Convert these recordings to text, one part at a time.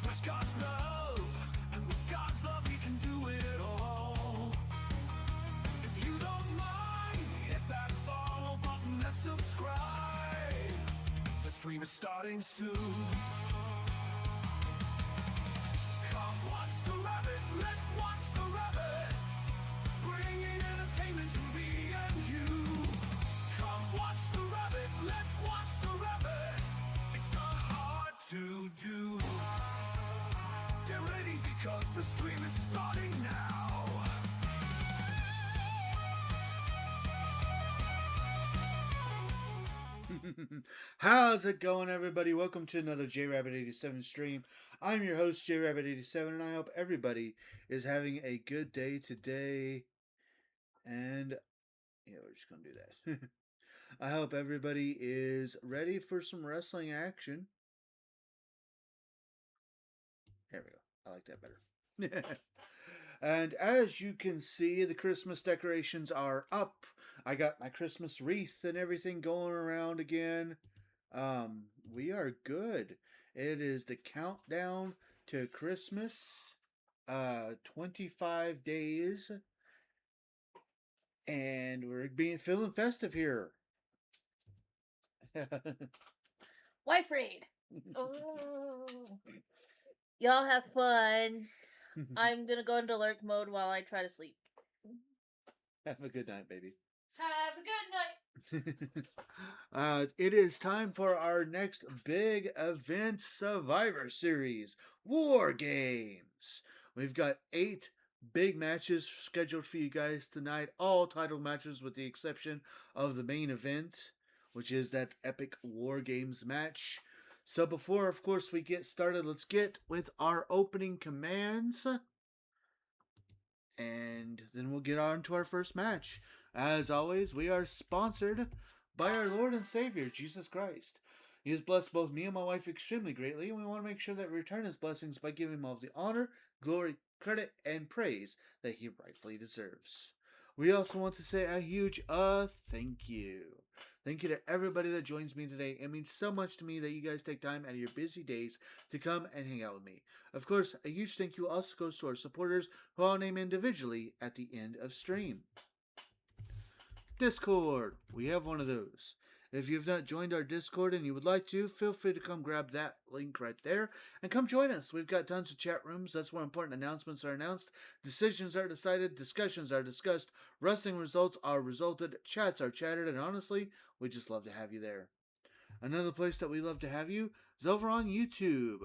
Trust God's love, and with God's love He can do it all. If you don't mind, hit that follow button and subscribe. The stream is starting soon. Come watch the rabbit, let's watch the rabbit, bringing entertainment to me and you. Come watch the rabbit, let's watch the rabbit. It's not hard to do. Get ready because the stream is starting now. How's it going, everybody? Welcome to another JRabbit87 stream. I'm your host, JRabbit87, and I hope everybody is having a good day today. And yeah, we're just gonna do that. I hope everybody is ready for some wrestling action. There we go. I like that better. And as you can see, the Christmas decorations are up. I got my Christmas wreath and everything going around again. We are good. It is the countdown to Christmas. 25 days. And we're feeling festive here. Wife raid. Oh. Y'all have fun. I'm gonna go into lurk mode while I try to sleep. Have a good night, baby. Have a good night. It is time for our next big event, Survivor Series War Games. We've got 8 big matches scheduled for you guys tonight, all title matches with the exception of the main event, which is that epic War Games match. So before, of course, we get started, let's get with our opening commands. And then we'll get on to our first match. As always, we are sponsored by our Lord and Savior, Jesus Christ. He has blessed both me and my wife extremely greatly, and we want to make sure that we return his blessings by giving him all of the honor, glory, credit, and praise that he rightfully deserves. We also want to say a huge thank you. Thank you to everybody that joins me today. It means so much to me that you guys take time out of your busy days to come and hang out with me. Of course, a huge thank you also goes to our supporters, who I'll name individually at the end of stream. Discord. We have one of those. If you've not joined our Discord and you would like to, feel free to come grab that link right there and come join us. We've got tons of chat rooms. That's where important announcements are announced, decisions are decided, discussions are discussed, wrestling results are resulted, chats are chatted, and honestly, we just love to have you there. Another place that we love to have you is over on YouTube.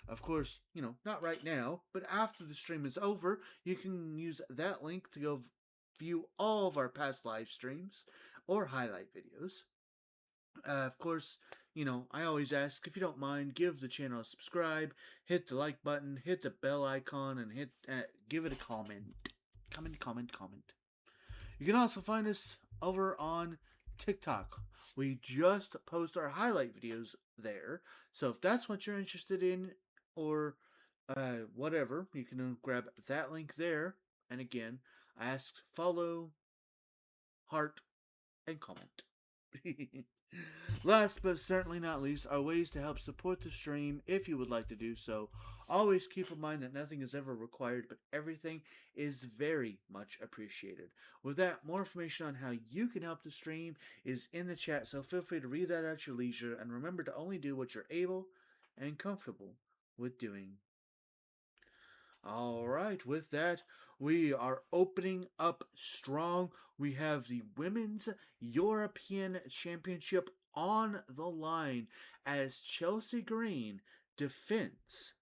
Of course, not right now, but after the stream is over, you can use that link to go view all of our past live streams or highlight videos. Of course, I always ask, if you don't mind, give the channel a subscribe, hit the like button, hit the bell icon, and give it a comment. Comment. You can also find us over on TikTok. We just post our highlight videos there. So if that's what you're interested in, or whatever, you can grab that link there. And again, ask, follow, heart, and comment. Last but certainly not least are ways to help support the stream if you would like to do so. Always keep in mind that nothing is ever required, but everything is very much appreciated. With that, more information on how you can help the stream is in the chat, so feel free to read that at your leisure, and remember to only do what you're able and comfortable with doing. Alright, with that, we are opening up strong. We have the Women's European Championship on the line as Chelsea Green defends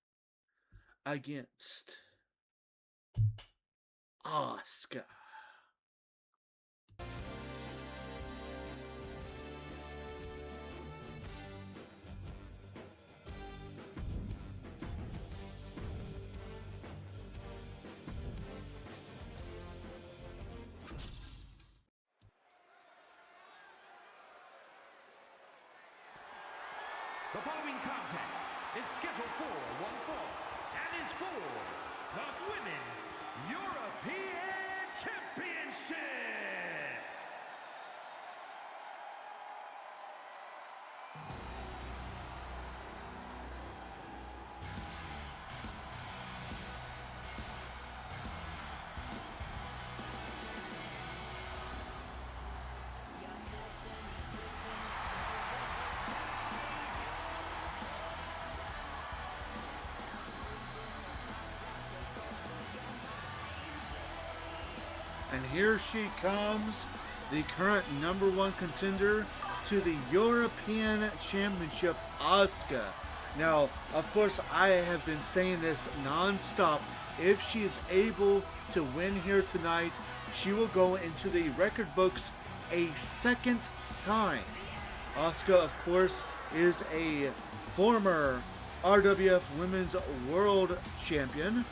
against Asuka. The following contest is scheduled for one fall and is for the Women's European Championship. And here she comes, the current number one contender to the European Championship, Asuka. Now, of course, I have been saying this non-stop. If she is able to win here tonight, she will go into the record books a second time. Asuka, of course, is a former RWF Women's World Champion,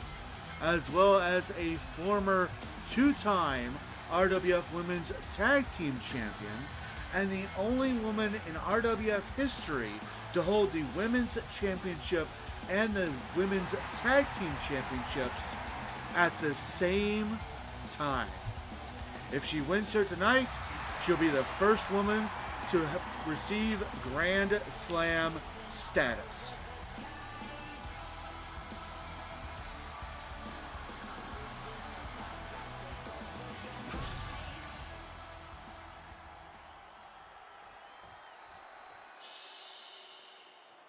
as well as a former two-time RWF Women's Tag Team Champion, and the only woman in RWF history to hold the Women's Championship and the Women's Tag Team Championships at the same time. If she wins here tonight, she'll be the first woman to receive Grand Slam status.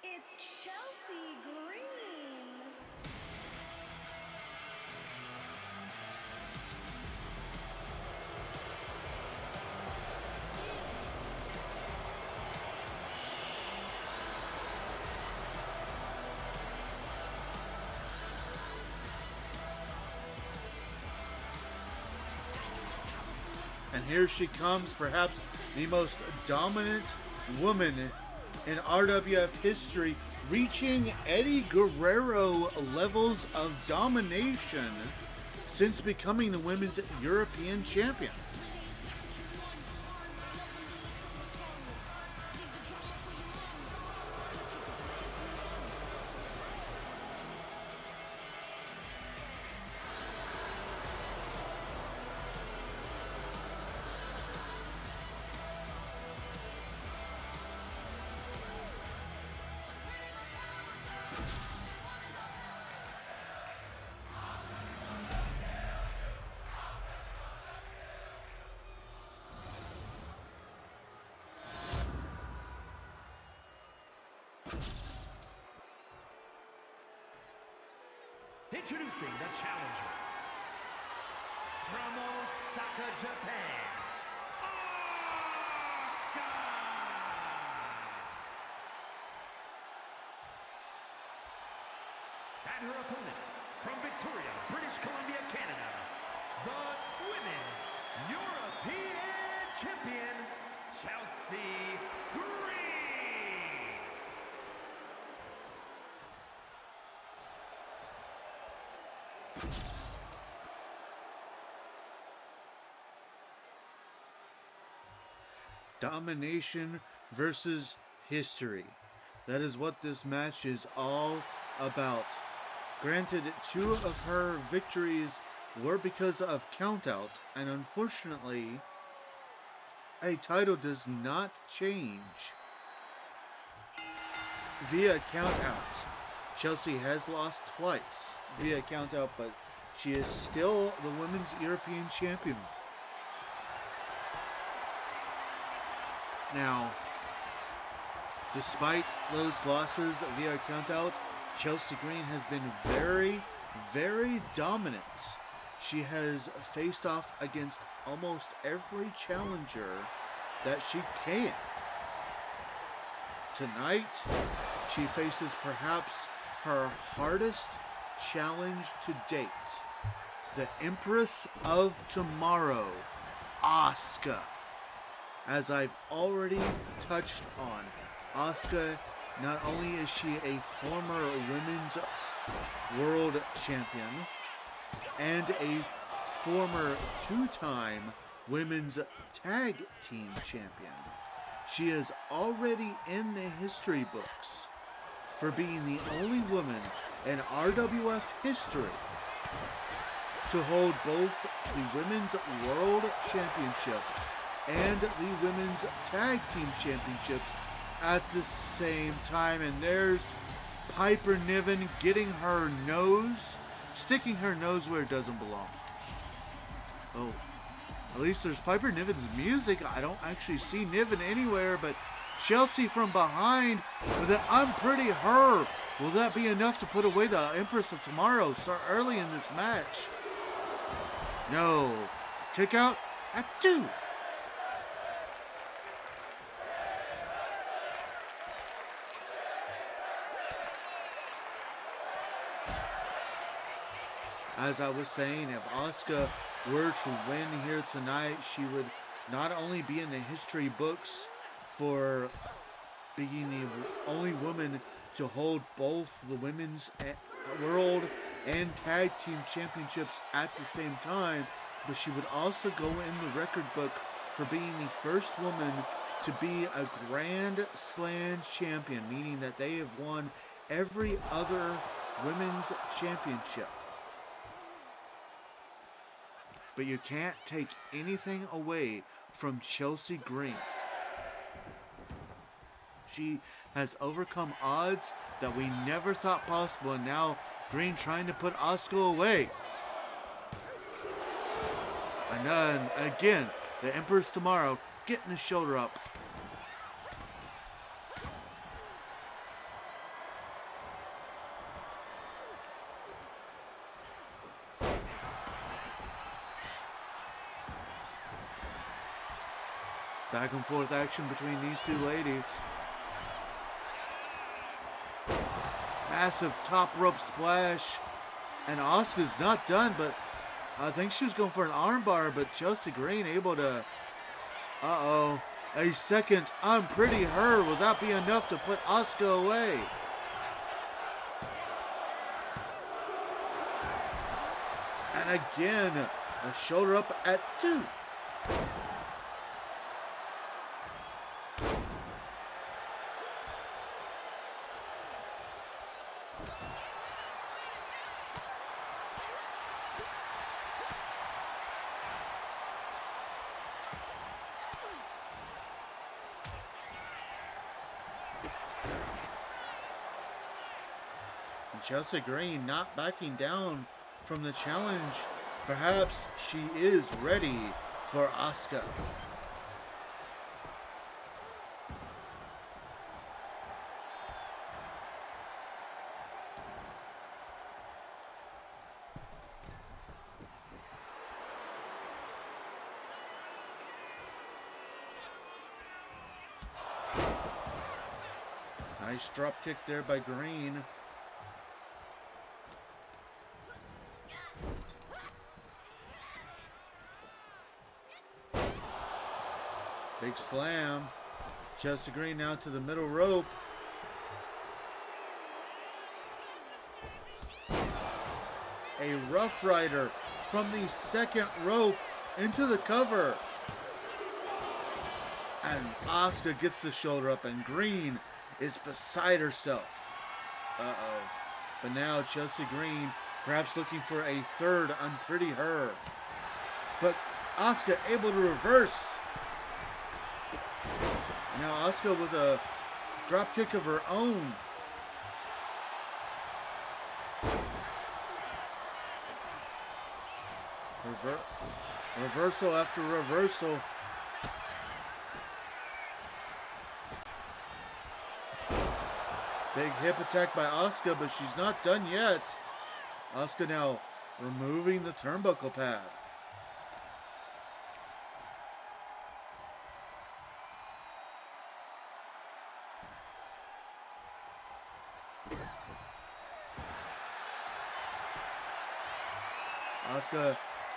It's Chelsea Green. And here she comes, perhaps the most dominant woman in RWF history, reaching Eddie Guerrero levels of domination since becoming the Women's European Champion. Introducing the challenger from Osaka, Japan, Asuka! And her opponent from Victoria, British Columbia, Canada, the Women's European Champion, Chelsea Green! Domination versus history. That is what this match is all about. Granted, two of her victories were because of countout, and unfortunately, a title does not change via countout. Chelsea has lost twice via countout, but she is still the Women's European Champion. Now, despite those losses via countout, Chelsea Green has been very, very dominant. She has faced off against almost every challenger that she can. Tonight, she faces perhaps her hardest challenge to date. The Empress of Tomorrow, Asuka. As I've already touched on, Asuka, not only is she a former Women's World Champion and a former two-time Women's Tag Team Champion, she is already in the history books for being the only woman in RWF history to hold both the Women's World Championship and the Women's Tag Team Championships at the same time. And there's Piper Niven getting her nose, sticking her nose where it doesn't belong. Oh, at least there's Piper Niven's music. I don't actually see Niven anywhere, but Chelsea from behind with an I'm Pretty Her. Will that be enough to put away the Empress of Tomorrow so early in this match? No. Kick out at 2. As I was saying, if Asuka were to win here tonight, she would not only be in the history books for being the only woman to hold both the women's world and tag team championships at the same time, but she would also go in the record book for being the first woman to be a Grand Slam champion, meaning that they have won every other women's championship. But you can't take anything away from Chelsea Green. She has overcome odds that we never thought possible, and now Green trying to put Asuka away. And then again, the Emperor's Tomorrow getting his shoulder up. Back and forth action between these two ladies. Massive top rope splash. And Asuka's not done, but I think she was going for an armbar, but Chelsea Green able to... A second I'm Pretty Her. Will that be enough to put Asuka away? And again, a shoulder up at 2. Chelsea Green not backing down from the challenge. Perhaps she is ready for Asuka. Nice drop kick there by Green. Big slam. Chelsea Green now to the middle rope. A Rough Rider from the second rope into the cover. And Asuka gets the shoulder up, and Green is beside herself. But now Chelsea Green perhaps looking for a third Unpretty Her. But Asuka able to reverse. Now Asuka with a drop kick of her own. Reversal after reversal. Big hip attack by Asuka, but she's not done yet. Asuka now removing the turnbuckle pad. Asuka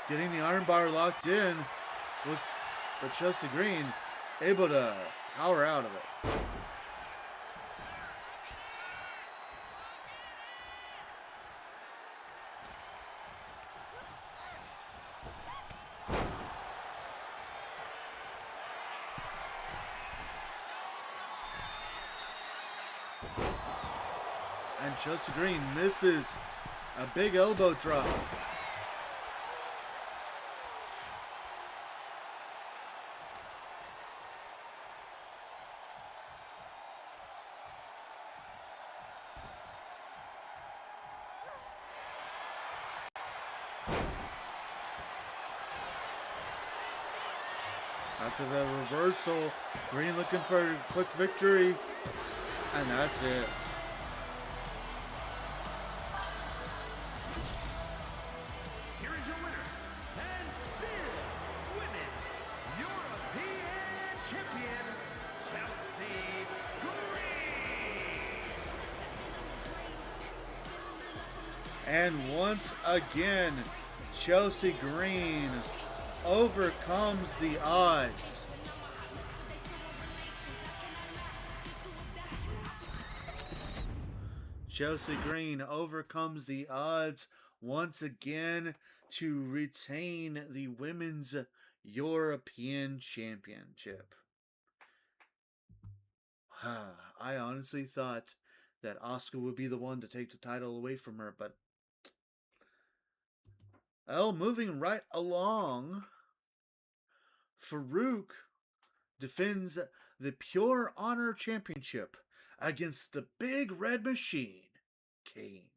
getting the armbar locked in, but Chelsea Green able to power out of it. And Chelsea Green misses a big elbow drop. After the reversal, Green looking for a quick victory, and that's it. Here is your winner, and still And once again, Chelsea Green overcomes the odds. Chelsea Green overcomes the odds once again to retain the Women's European Championship. I honestly thought that Asuka would be the one to take the title away from her, but moving right along, Farouk defends the Pure Honor Championship against the Big Red Machine, Kane.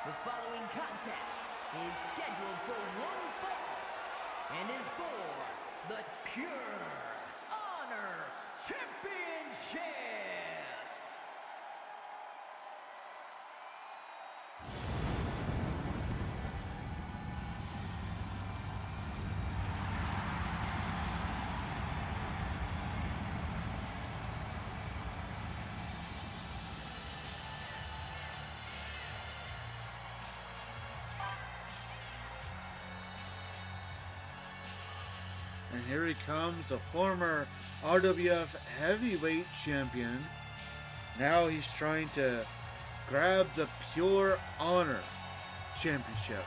The following contest is scheduled for one fall and is for the Pure Honor Championship. And here he comes, a former RWF heavyweight champion. Now he's trying to grab the Pure Honor Championship.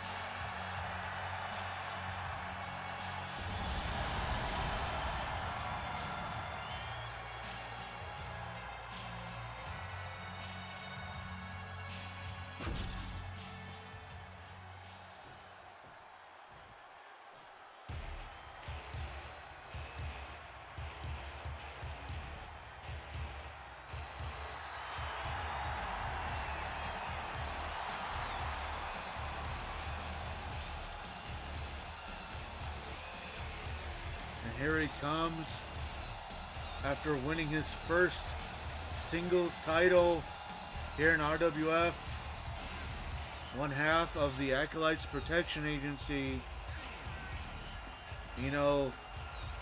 And here he comes after winning his first singles title here in RWF, one half of the Acolytes Protection Agency. You know,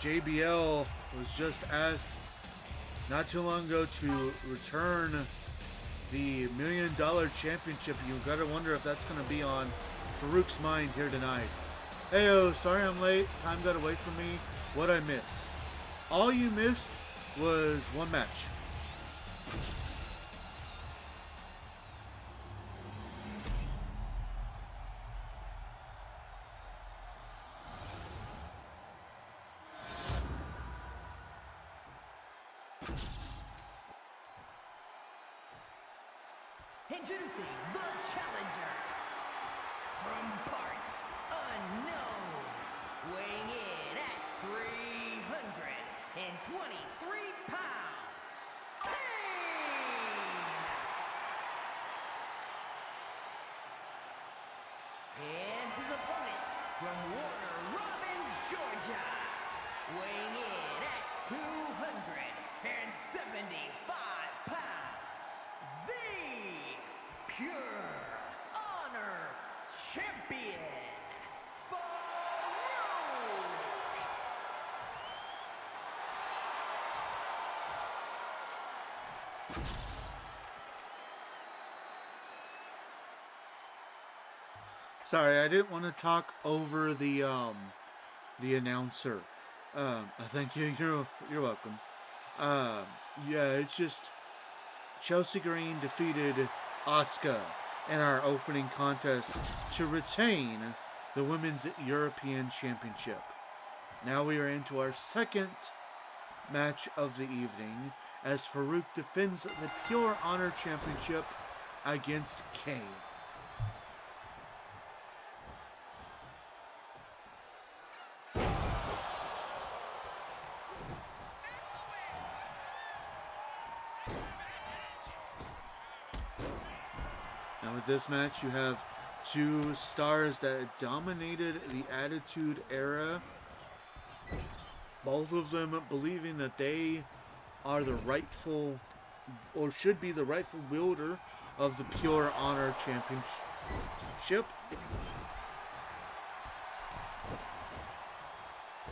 JBL was just asked not too long ago to return the $1 Million Championship. You gotta wonder if that's gonna be on Farouk's mind here tonight. Heyo, sorry I'm late. Time got away from me. What'd I miss? All you missed was one match. Introducing the challenger from parts unknown, weighing in at 323 pounds, Kane! And his opponent from Warner Robins, Georgia, weighing in at 275 pounds, the Pure Honor Champion, Farouk! Sorry, I didn't want to talk over the announcer. Thank you. You're welcome. Yeah, it's just Chelsea Green defeated Asuka in our opening contest to retain the Women's European Championship. Now we are into our second match of the evening as Farouk defends the Pure Honor Championship against Kane. Now with this match, you have two stars that dominated the Attitude Era. Both of them believing that they are the rightful, or should be the rightful wielder of the Pure Honor Championship.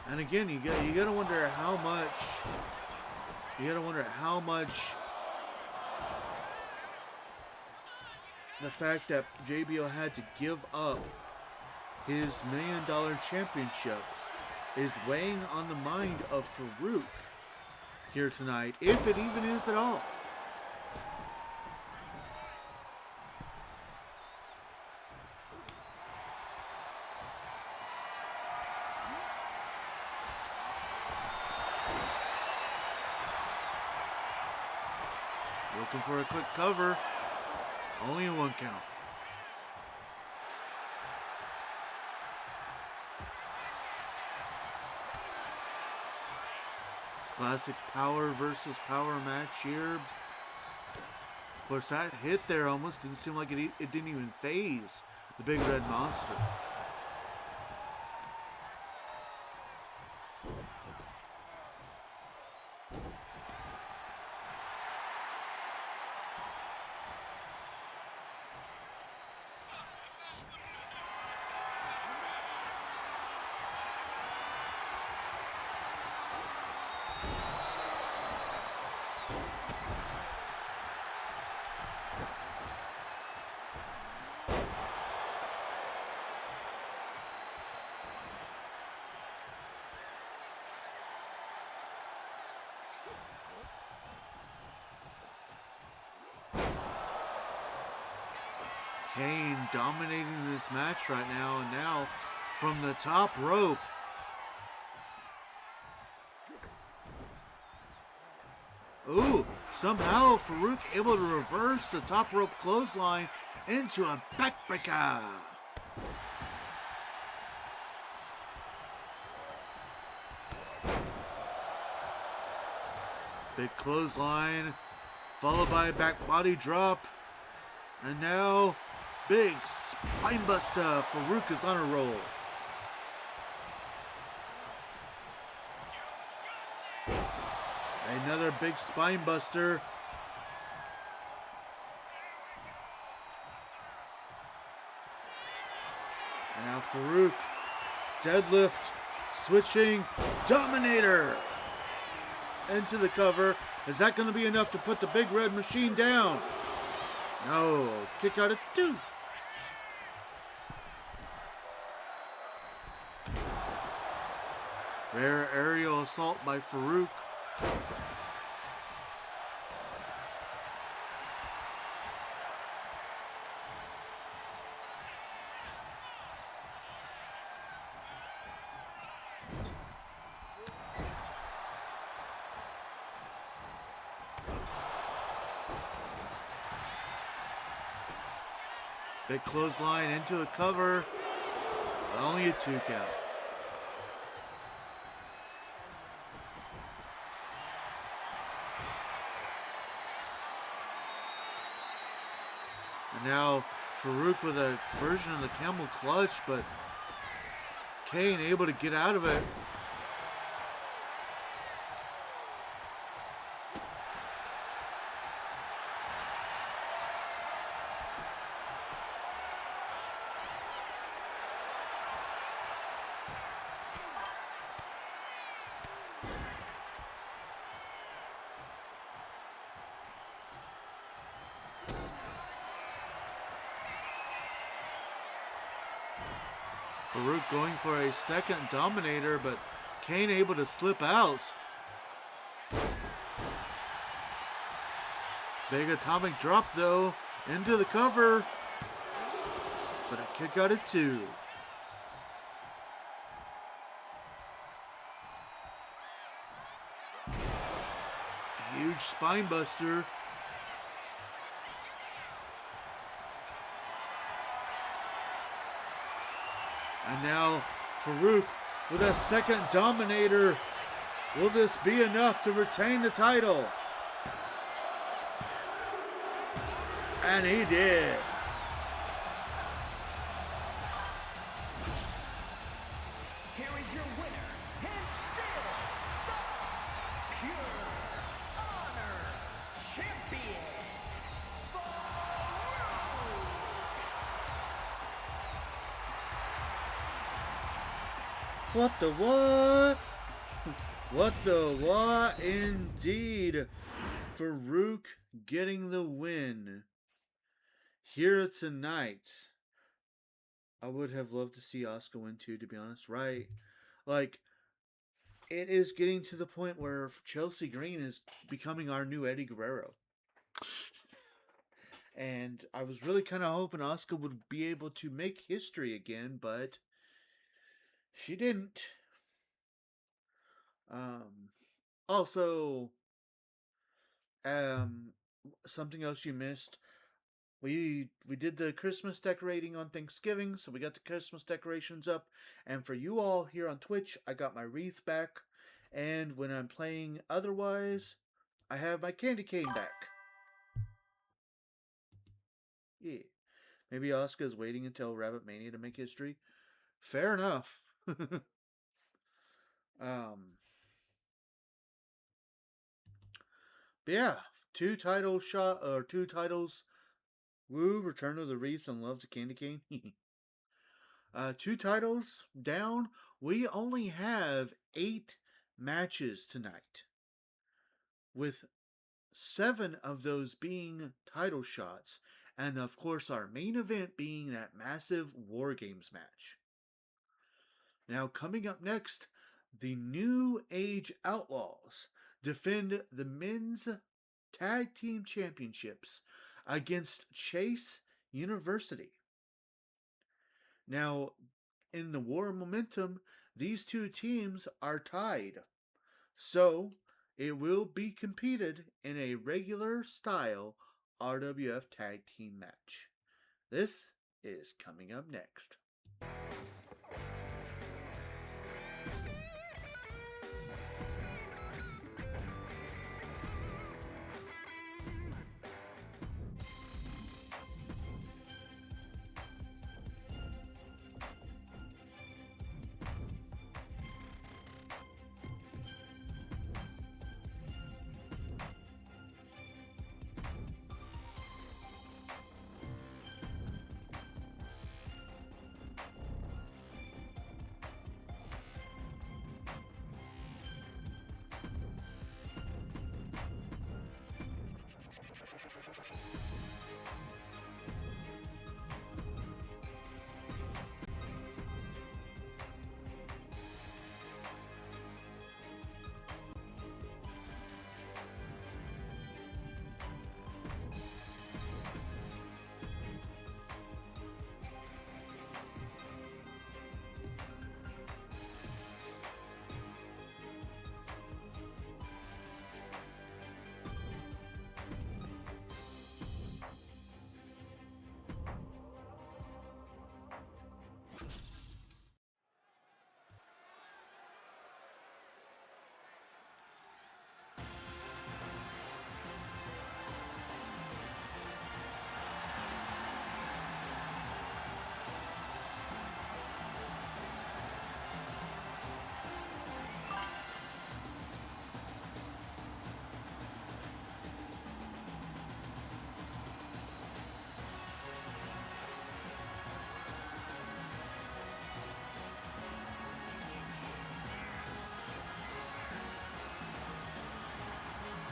And again, you gotta wonder how much the fact that JBL had to give up his $1 million championship is weighing on the mind of Farouk here tonight, if it even is at all. Looking for a quick cover. Only a 1 count. Classic power versus power match here. Of course, that hit there almost didn't seem like it didn't even phase the Big Red Monster. Kane dominating this match right now, and now from the top rope. Ooh, somehow Farouk able to reverse the top rope clothesline into a backbreaker. Big clothesline, followed by a back body drop. And now, big spinebuster. Farouk is on a roll. Another big spinebuster. And now Farouk, deadlift, switching, Dominator into the cover. Is that going to be enough to put the Big Red Machine down? No, kick out at 2. Rare aerial assault by Farouk. Big clothesline into the cover. Only a 2 count. And now Farouk with a version of the camel clutch, but Kane able to get out of it. Farouk going for a second Dominator, but Kane able to slip out. Big atomic drop though, into the cover. but a kick out at 2. Huge spine buster. And now Farouk with a second Dominator. Will this be enough to retain the title? And he did. Here is your winner, and still the Pure Honor Champion, Farouk. What the what? What the what indeed. Farouk getting the win here tonight. I would have loved to see Asuka win too, to be honest, right? Like, it is getting to the point where Chelsea Green is becoming our new Eddie Guerrero. And I was really kind of hoping Asuka would be able to make history again, but she didn't. Also, something else you missed. We did the Christmas decorating on Thanksgiving, so we got the Christmas decorations up. And for you all here on Twitch, I got my wreath back. And when I'm playing otherwise, I have my candy cane back. Yeah. Maybe Asuka is waiting until Rabbit Mania to make history. Fair enough. But yeah, two titles. Woo, Return of the Wreath and Loves the Candy Cane. 2 titles down. We only have 8 matches tonight, with 7 of those being title shots, and of course our main event being that massive War Games match. Now coming up next, the New Age Outlaws defend the men's tag team championships against Chase University. Now, in the War Momentum, these 2 teams are tied. So, it will be competed in a regular style RWF tag team match. This is coming up next.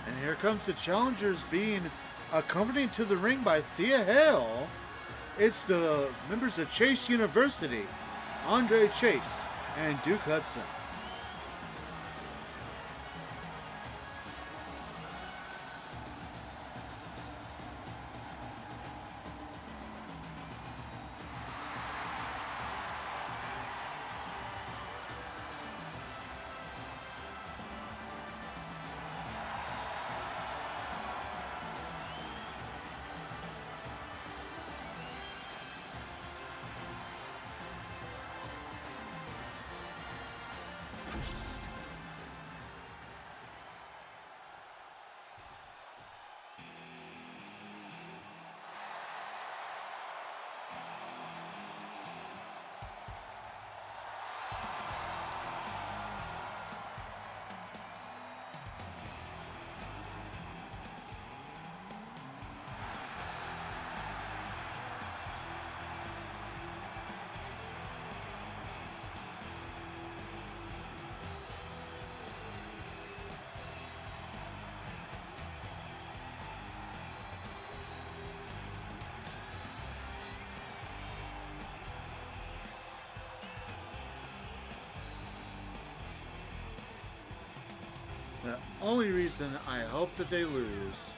And here comes the challengers being accompanied to the ring by Thea Hale. It's the members of Chase University, Andre Chase and Duke Hudson. The only reason I hope that they lose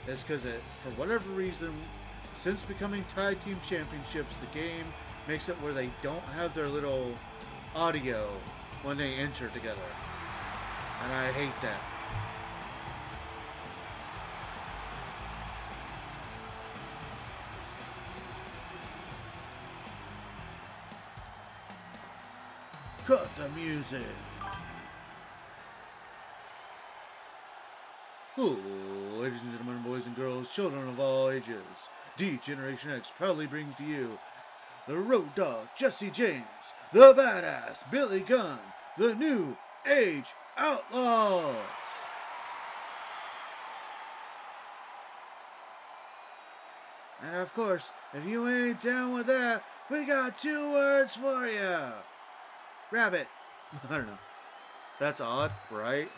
is because for whatever reason, since becoming tag team championships, the game makes it where they don't have their little audio when they enter together. And I hate that. Cut the music. Oh, ladies and gentlemen, boys and girls, children of all ages, D Generation X proudly brings to you the Road Dogg Jesse James, the Badass Billy Gunn, the New Age Outlaws. And of course, if you ain't down with that, we got 2 words for you. Rabbit. I don't know. That's odd, right?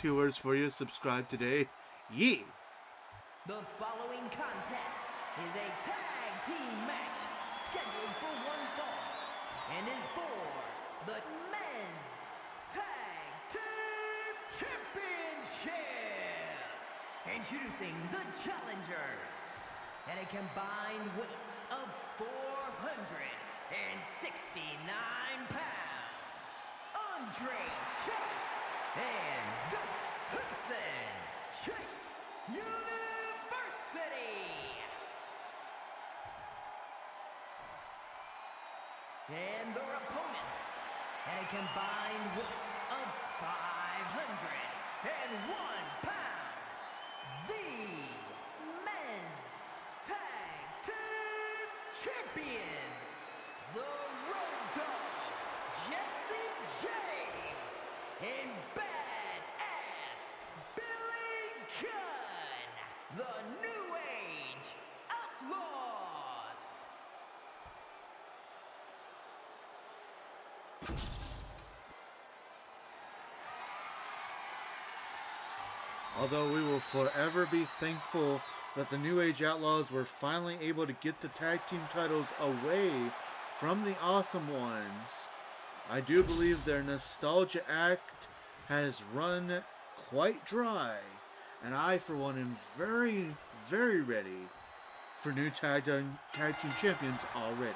Two words for you. Subscribe today. Yee. The following contest is a tag team match scheduled for one fall and is for the Men's Tag Team Championship. Introducing the challengers at a combined weight of 469 pounds. Andre Chase and Doug Hudson, Chase University. And their opponents at a combined weight of 501 pounds. The Men's Tag Team Champions, the Road Dogg Jesse James and Badass Billy Gunn, the New Age Outlaws. Although we will forever be thankful that the New Age Outlaws were finally able to get the tag team titles away from the Awesome Ones, I do believe their nostalgia act has run quite dry, and I, for one, am very, very ready for new tag team champions already.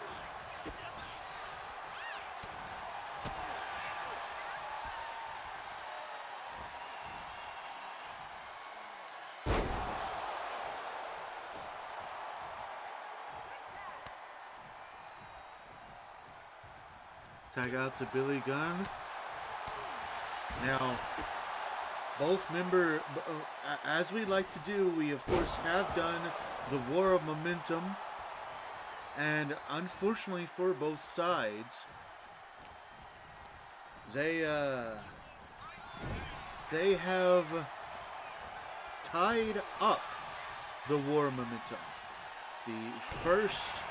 Tag out to Billy Gunn. Now, as we like to do, we of course have done the War of Momentum, and unfortunately for both sides, they have tied up the War of Momentum. The first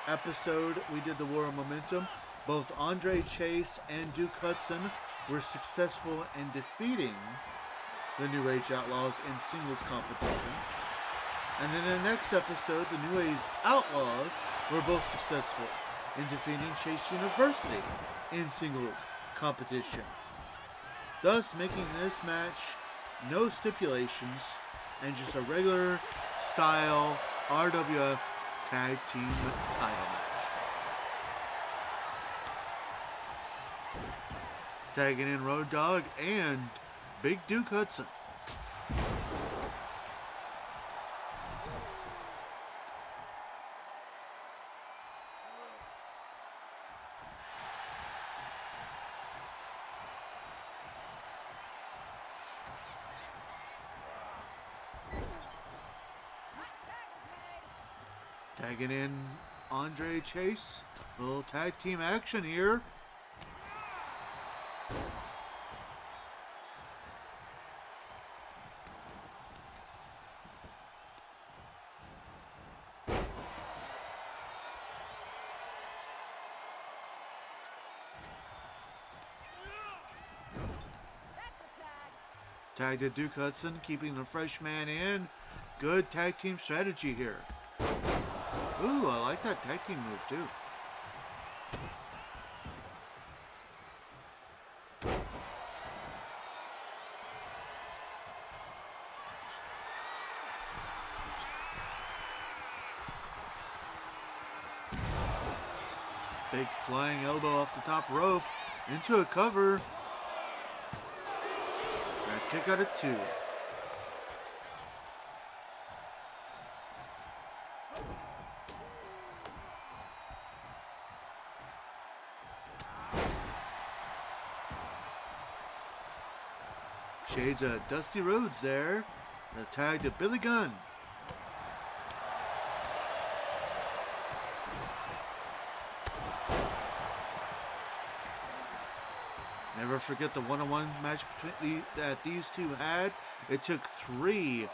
episode we did the War of Momentum, both Andre Chase and Duke Hudson were successful in defeating the New Age Outlaws in singles competition. And then in the next episode, the New Age Outlaws were both successful in defeating Chase University in singles competition. Thus making this match no stipulations and just a regular style RWF tag team title match. Tagging in Road Dogg and Big Duke Hudson. Tagging in Andre Chase. A little tag team action here. Tag to Duke Hudson, keeping the fresh man in. Good tag team strategy here. Ooh, I like that tag team move too. Big flying elbow off the top rope into a cover. Red kick out at 2. Shades of Dusty Rhodes there. The tag to Billy Gunn. Never forget the one-on-one match that these two had. It took 3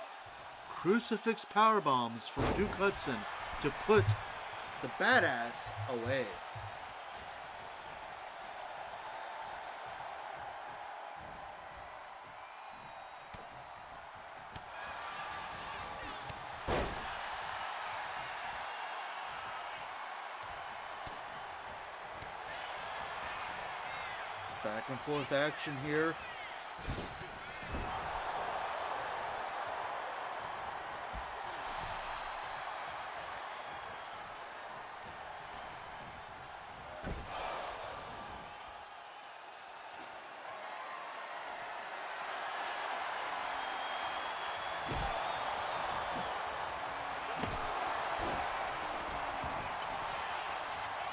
crucifix power bombs from Duke Hudson to put the badass away. Back and forth action here.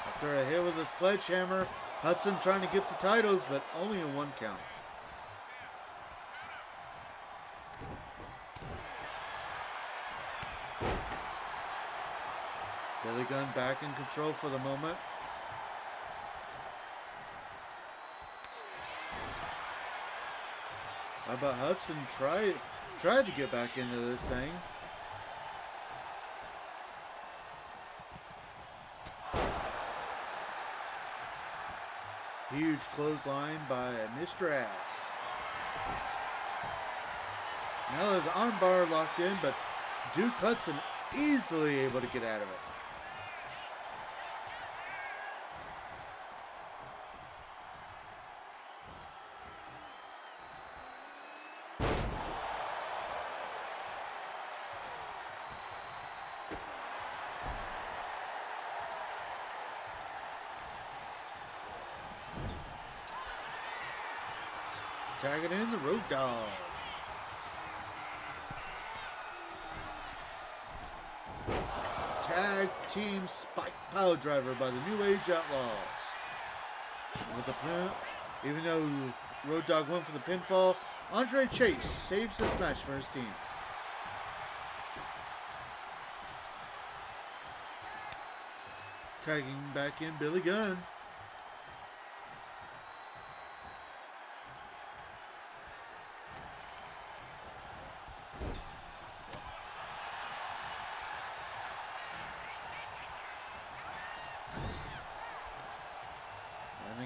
After a hit with a sledgehammer, Hudson trying to get the titles, but only in 1 count. Billy Gunn back in control for the moment. How about Hudson tried to get back into this thing. Huge clothesline by Mr. Ass. Now there's armbar locked in, but Duke Hudson easily able to get out of it. Tagging in the Road Dogg. Tag team spike power driver by the New Age Outlaws. With the pin, even though Road Dogg went for the pinfall, Andre Chase saves this match for his team. Tagging back in Billy Gunn.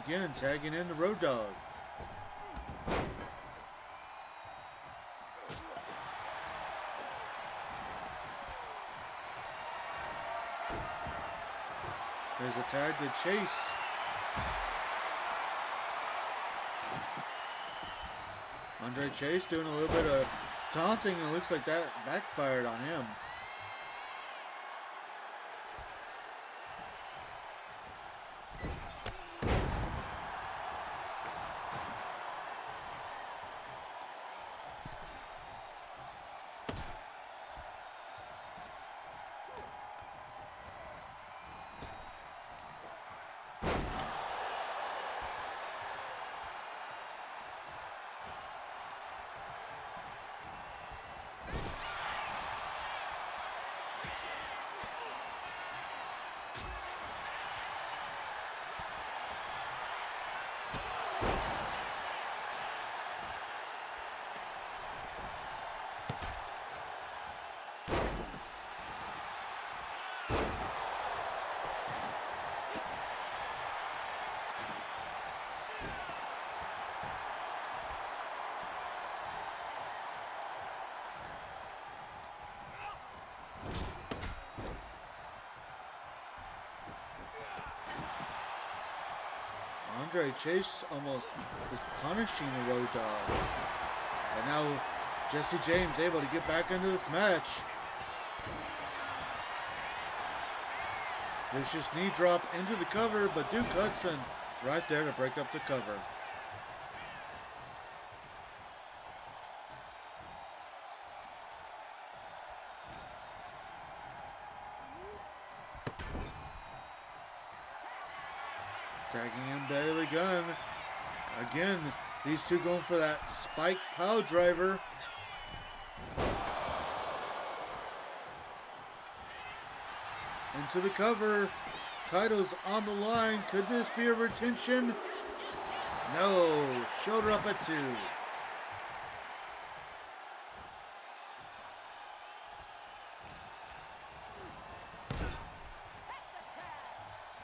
Again, tagging in the Road Dogg. There's a tag to Chase. Andre Chase doing a little bit of taunting, and it looks like that backfired on him. Andre Chase almost is punishing the Road Dogg. And now Jesse James able to get back into this match. Vicious knee drop into the cover, but Duke Hudson right there to break up the cover. Tagging in Bailey Gunn. Again, these two going for that spike pile driver. Into the cover. Titles on the line. Could this be a retention? No. Shoulder up at 2.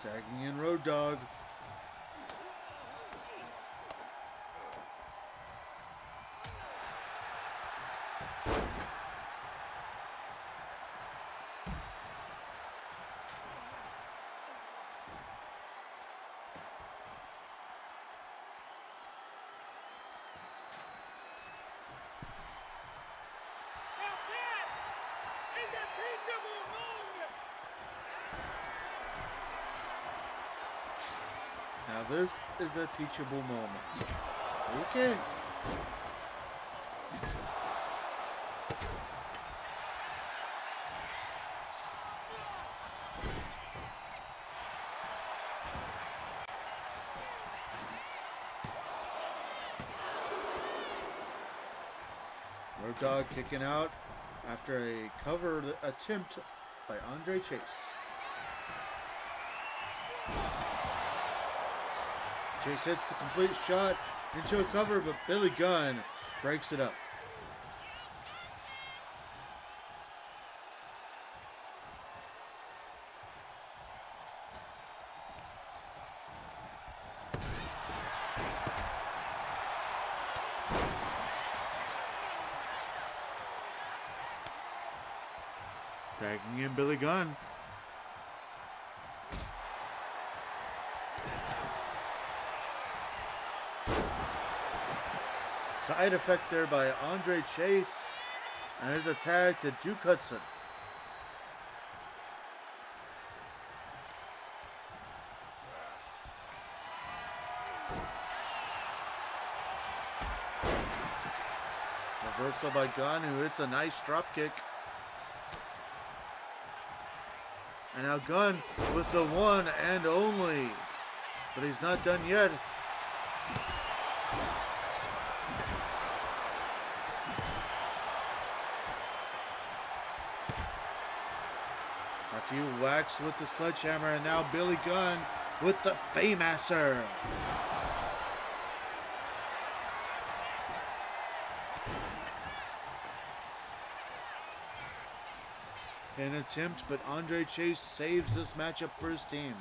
Tagging in Road Dogg. Now this is a teachable moment. Okay. Road Dogg kicking out after a cover attempt by Andre Chase. Chase hits the complete shot into a cover, but Billy Gunn breaks it up. Tagging in Billy Gunn. Side effect there by Andre Chase. And there's a tag to Duke Hudson. Reversal by Gunn, who hits a nice drop kick. And now Gunn with the one and only. But he's not done yet. A few whacks with the sledgehammer, and now Billy Gunn with the Faymaster. An attempt, but Andre Chase saves this matchup for his team.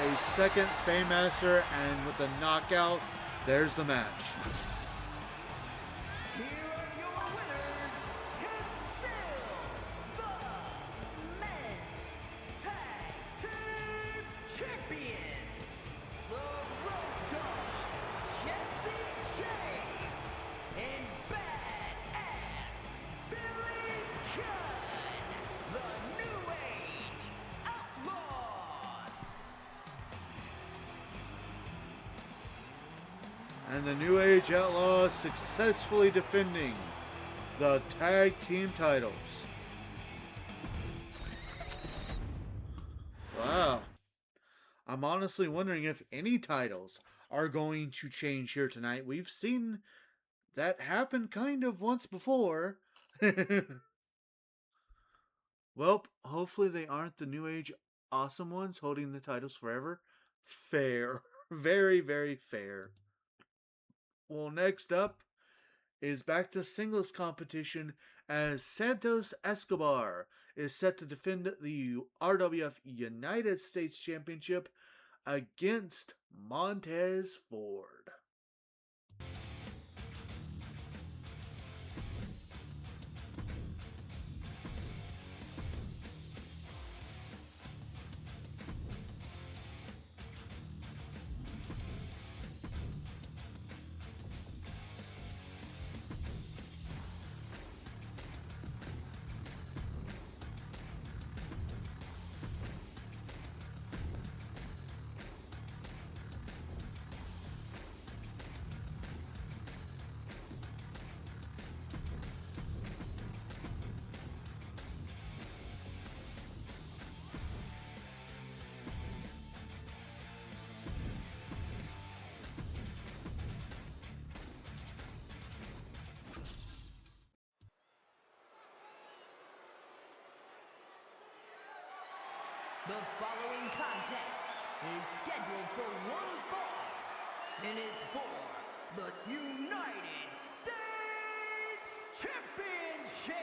A second Faymaster, and with a knockout, there's the match. Here are your winners, and still the men's tag team champions, the Road Dogg, Jesse James, and Badass Billy Gunn, the New Age Outlaws. And the New Age Outlaws successfully defending the tag team titles. Wow. I'm honestly wondering if any titles are going to change here tonight. We've seen that happen kind of once before. Well, hopefully they aren't the New Age awesome ones holding the titles forever. Fair. Very, very fair. Well, next up is back to singles competition as Santos Escobar is set to defend the RWF United States Championship against Montez Ford. The following contest is scheduled for one fall and is for the United States Championship.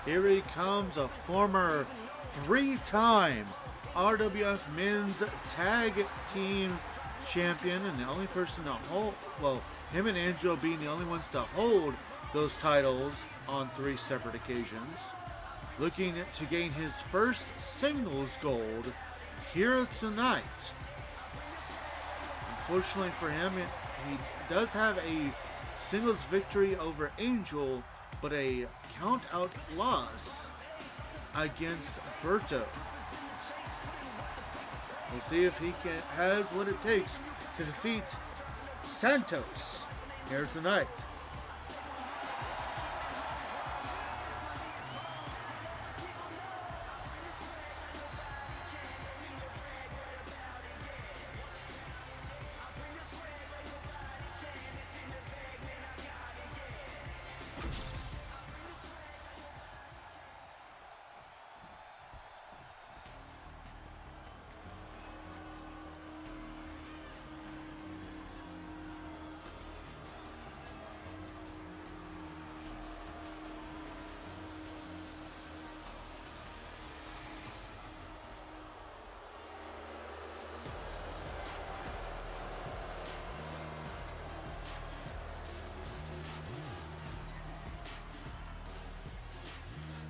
Here he comes, a former three-time RWF Men's Tag Team Champion, and the only person to hold, well, him and Angelo being the only ones to hold those titles on 3 separate occasions. Looking to gain his first singles gold here tonight. Unfortunately for him, he does have a singles victory over Angel, but a count-out loss against Berto. We'll see if he has what it takes to defeat Santos here tonight.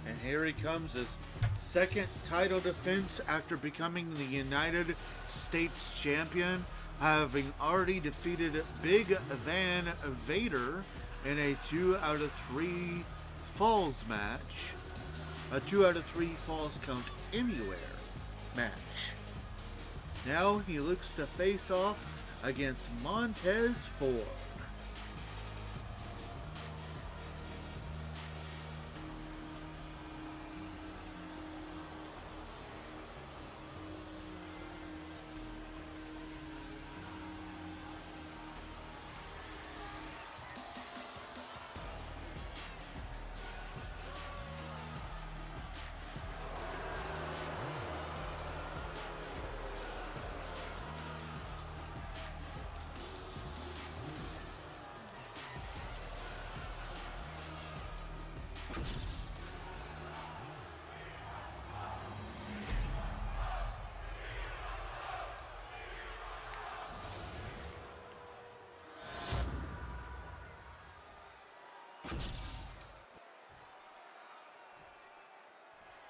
And here he comes, his second title defense after becoming the United States Champion, having already defeated Big Van Vader in a 2 out of 3 falls match. A 2 out of 3 falls count anywhere match. Now he looks to face off against Montez Ford.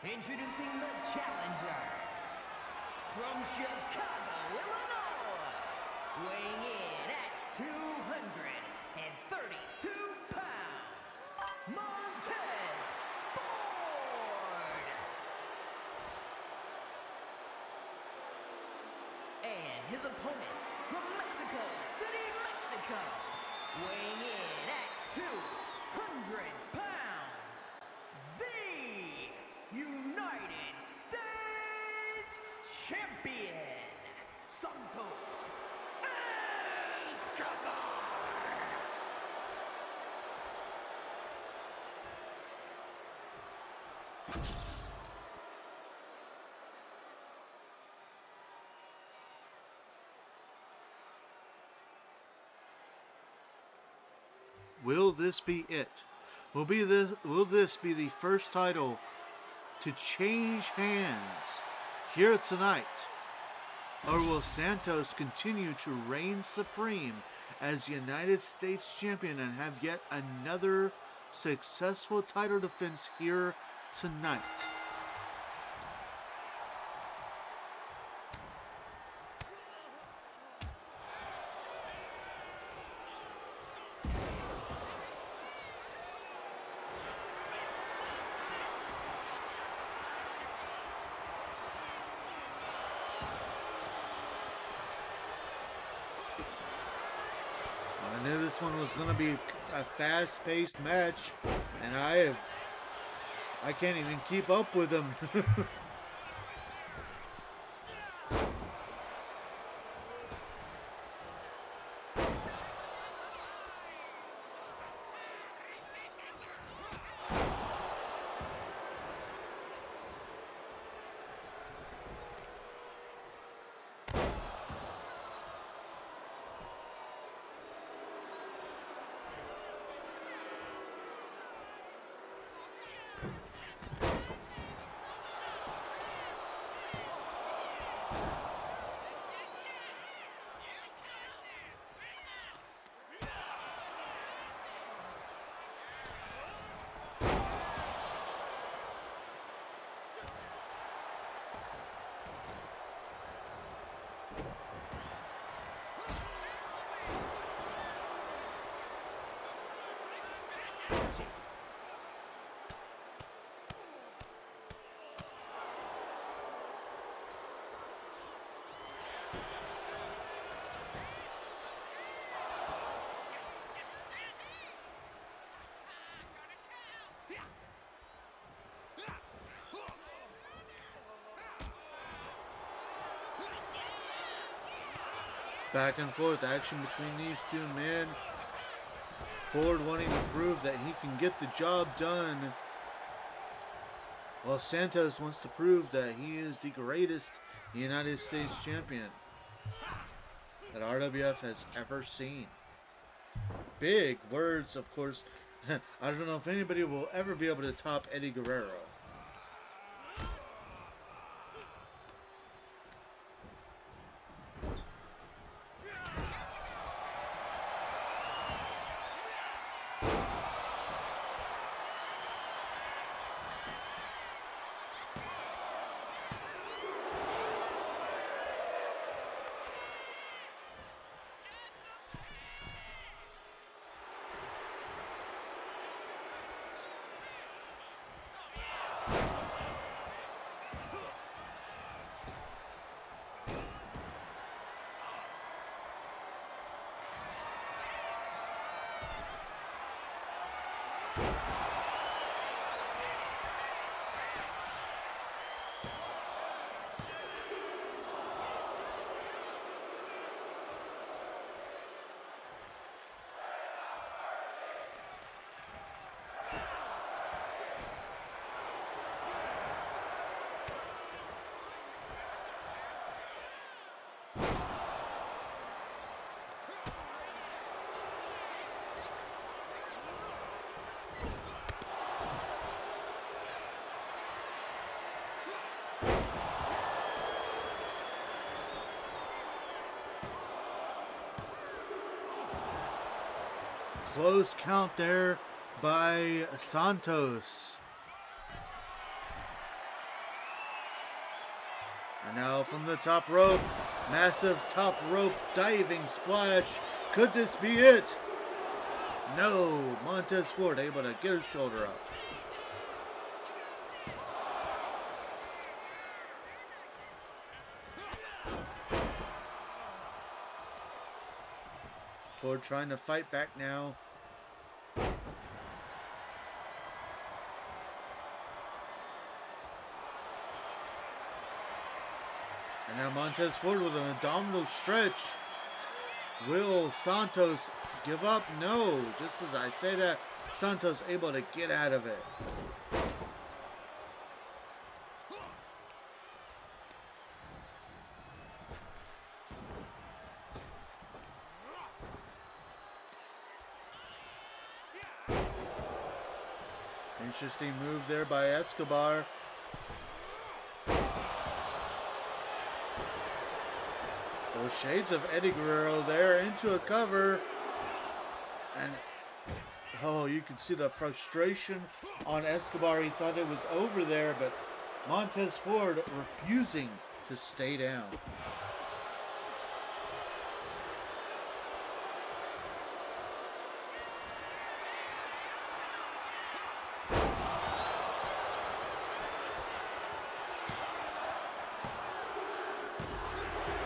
Introducing the challenger from Chicago, Illinois, weighing in at 232 pounds, Montez Ford. And his opponent from Mexico City, Mexico, weighing in at 200 pounds, the United States Champion. Will this be it? Will this be the first title to change hands here tonight? Or will Santos continue to reign supreme as United States Champion and have yet another successful title defense here tonight? I knew this one was going to be a fast-paced match, and I can't even keep up with them. Back and forth action between these two men. Ford wanting to prove that he can get the job done, while Santos wants to prove that he is the greatest United States champion that RWF has ever seen. Big words, of course. I don't know if anybody will ever be able to top Eddie Guerrero. Close count there by Santos. And now from the top rope, massive top rope diving splash. Could this be it? No, Montez Ford able to get his shoulder up. Ford trying to fight back now. And now Montez Ford with an abdominal stretch. Will Santos give up? No. Just as I say that, Santos able to get out of it. Interesting move there by Escobar. Oh, shades of Eddie Guerrero there into a cover. And, oh, you can see the frustration on Escobar. He thought it was over there, but Montez Ford refusing to stay down.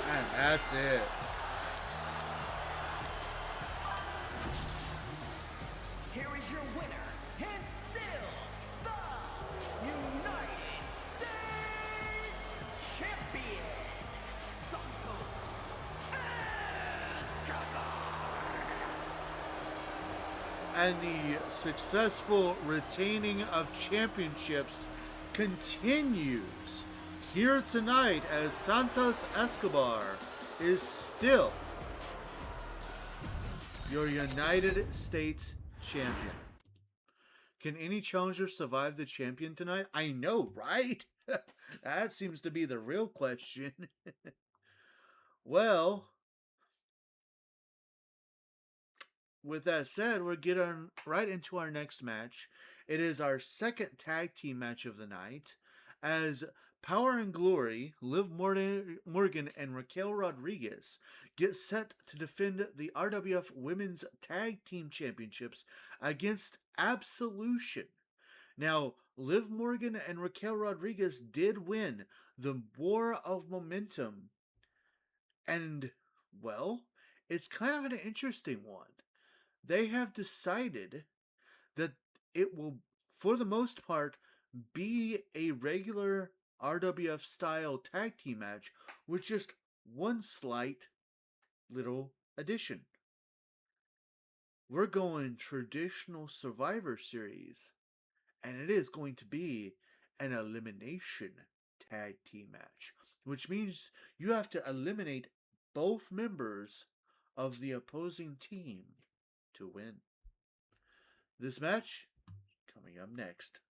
And that's it. Here is your winner, and still the United States Champion, Santos Escobar. And the successful retaining of championships continues here tonight as Santos Escobar is still your United States champion. Can any challenger survive the champion tonight? I know, right? That seems to be the real question. Well, with that said, we're getting right into our next match. It is our second tag team match of the night as Power and Glory, Liv Morgan and Raquel Rodriguez get set to defend the RWF Women's Tag Team Championships against Absolution. Now, Liv Morgan and Raquel Rodriguez did win the War of Momentum. And, well, it's kind of an interesting one. They have decided that it will, for the most part, be a regular RWF style tag team match with just one slight little addition. We're going traditional Survivor Series, and it is going to be an elimination tag team match, which means you have to eliminate both members of the opposing team to win. This match coming up next.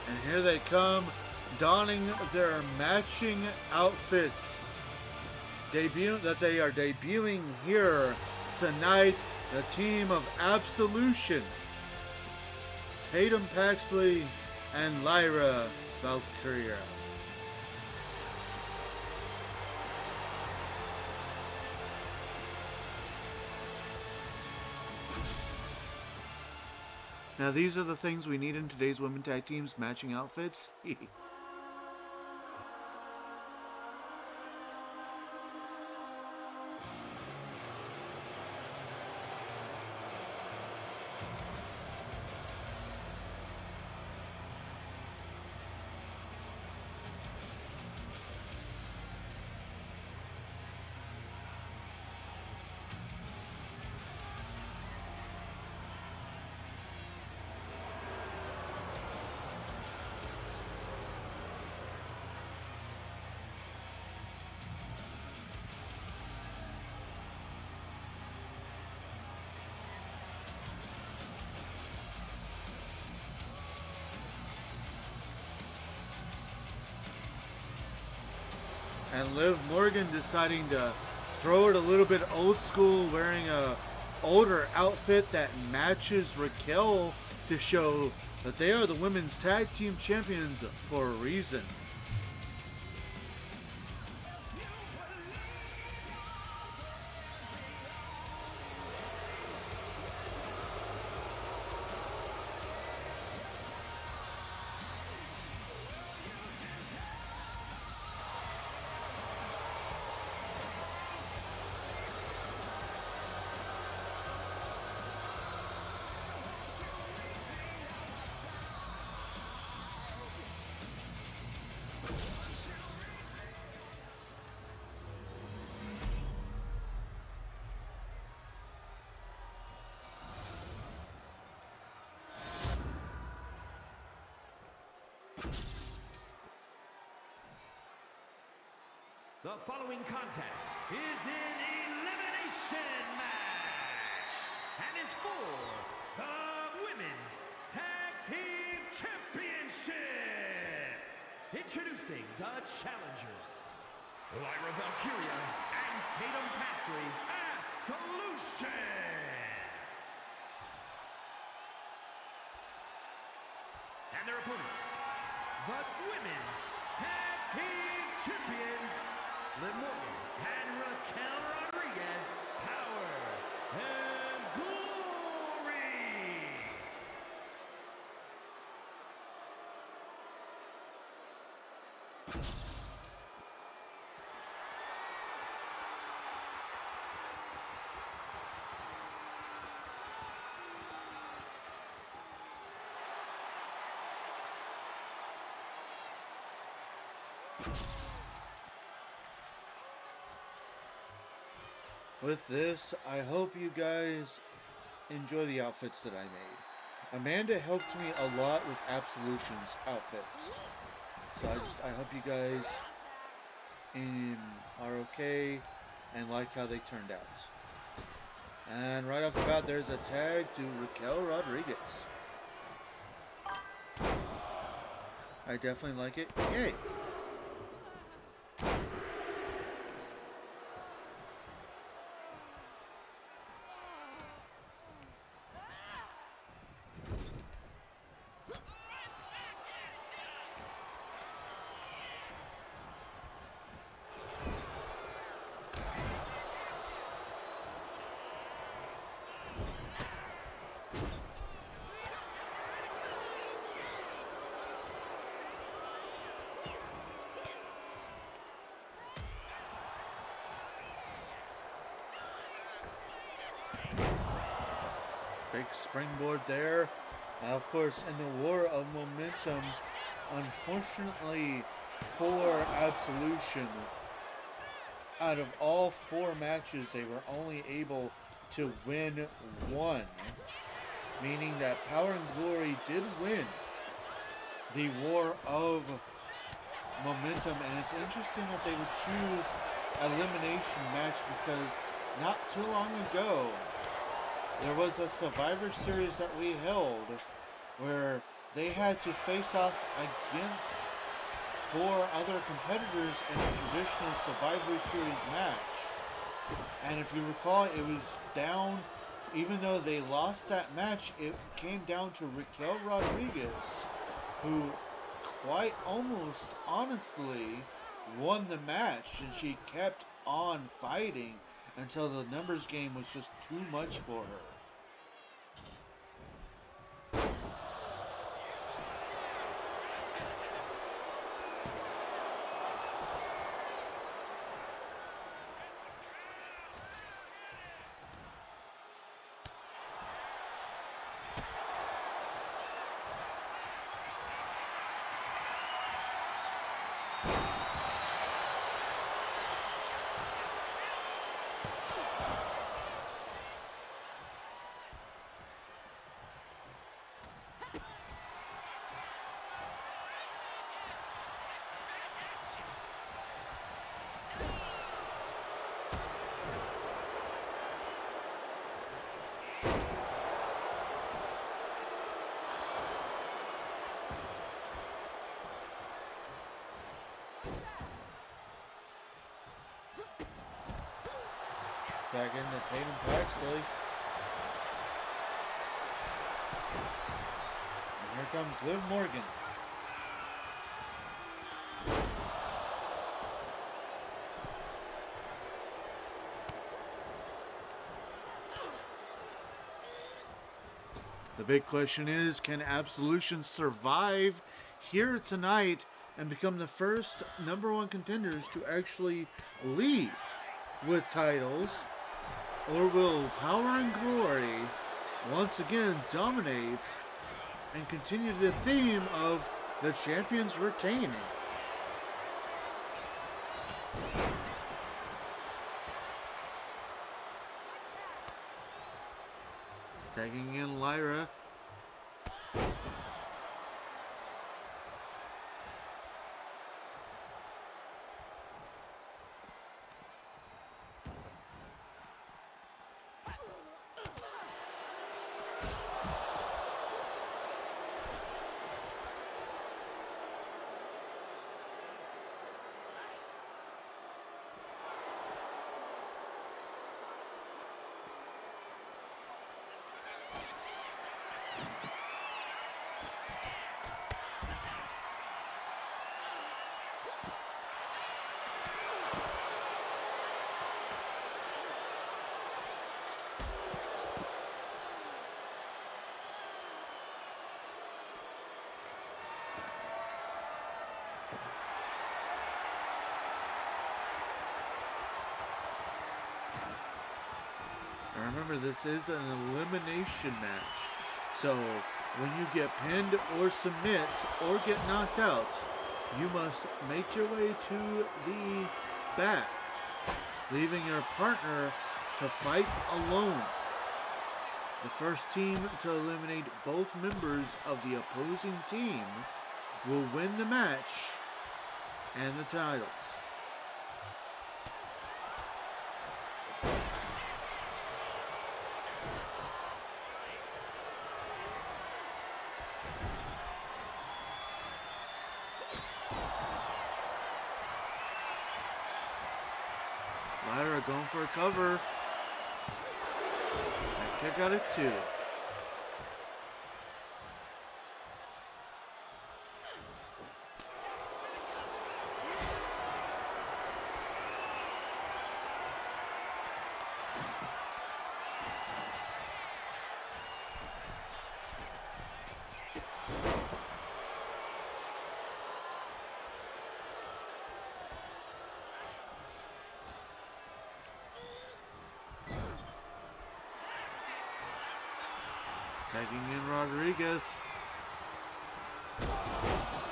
And here they come, donning their matching outfits. They are debuting here tonight, the team of Absolution. Tatum Paxley and Lyra Valkyria. Now these are the things we need in today's women tag teams, matching outfits. And Liv Morgan deciding to throw it a little bit old school, wearing a older outfit that matches Raquel to show that they are the women's tag team champions for a reason. The following contest is an elimination match and is for the Women's Tag Team Championship. Introducing the challengers, Lyra Valkyria and Tatum Pasley Absolution. And their opponents, the Women's Tag Team Champions, Liv Morgan and Raquel Rodriguez, Power and Glory. With this, I hope you guys enjoy the outfits that I made. Amanda helped me a lot with Absolution's outfits. So I hope you guys are okay and like how they turned out. And right off the bat, there's a tag to Raquel Rodriguez. I definitely like it. Yay! Big springboard there. Of course, in the war of momentum, unfortunately for Absolution, out of all 4 matches, they were only able to win 1. Meaning that Power and Glory did win the war of momentum. And it's interesting that they would choose elimination match because not too long ago, there was a Survivor Series that we held where they had to face off against 4 other competitors in a traditional Survivor Series match. And if you recall, it was down, even though they lost that match, it came down to Raquel Rodriguez, who quite almost honestly won the match, and she kept on fighting until the numbers game was just too much for her. Back into Tatum Paxley. And here comes Liv Morgan. The big question is, can Absolution survive here tonight and become the first #1 contenders to actually leave with titles? Or will Power and Glory once again dominate and continue the theme of the champions retaining? Tagging in Lyra. Now remember, this is an elimination match. So when you get pinned or submit or get knocked out, you must make your way to the back, leaving your partner to fight alone. The first team to eliminate both members of the opposing team will win the match and the titles. Lyra going for a cover. That kick out at 2. Tagging in Rodriguez.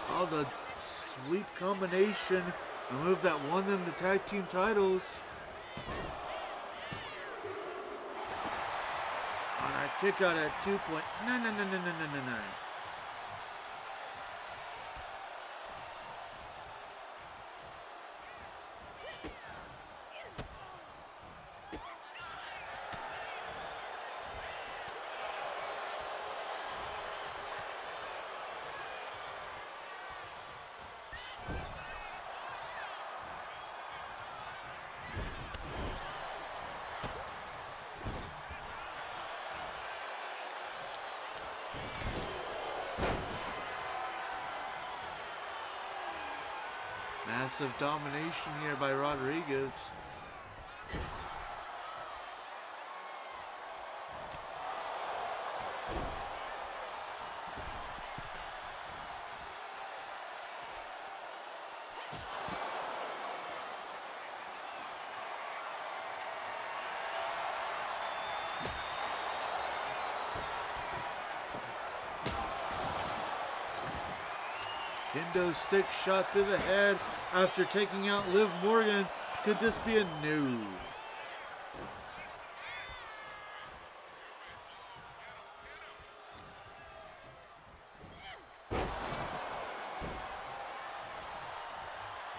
Oh, the sweep combination. The move that won them the tag team titles. On a kick out at 2.99999. Massive domination here by Rodriguez. Kendo stick shot to the head after taking out Liv Morgan. Could this be a no?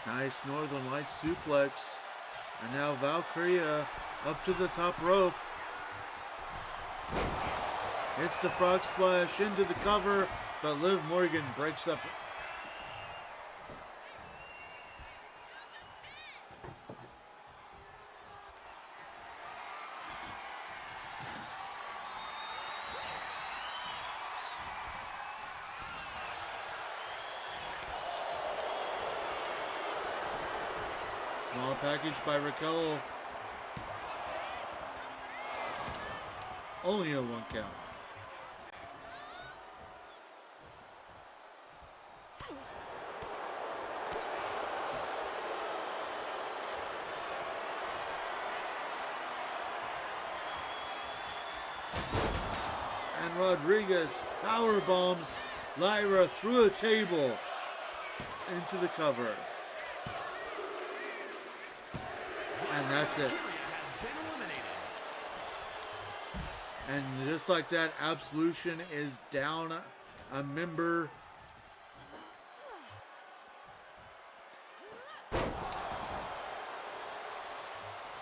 Nice Northern Lights suplex. And now Valkyria up to the top rope. Hits the frog splash into the cover, but Liv Morgan breaks up. Small package by Raquel. Only a 1 count. And Rodriguez power bombs Lyra through a table into the cover. And that's it. And just like that, Absolution is down a member.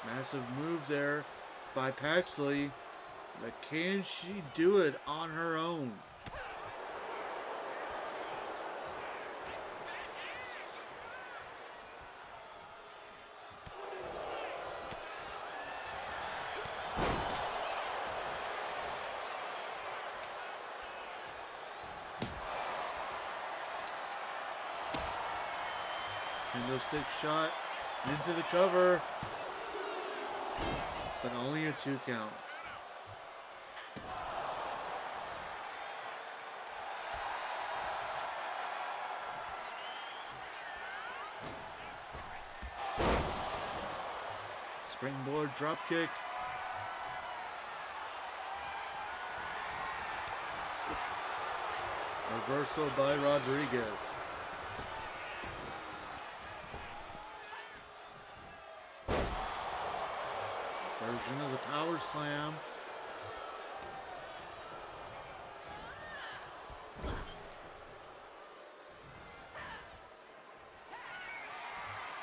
Massive move there by Paxley. But can she do it on her own? Stick shot into the cover, but only a 2 count. Springboard drop kick. Reversal by Rodriguez. Version of the power slam.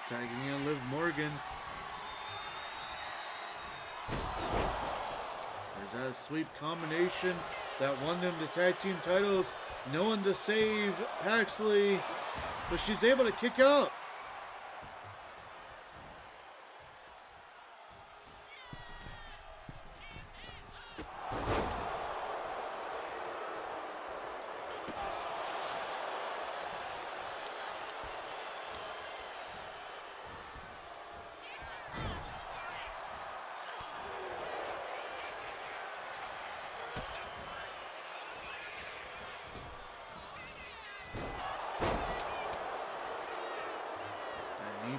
Tagging in Liv Morgan. There's that sweep combination that won them the tag team titles. No one to save Paxley, but she's able to kick out.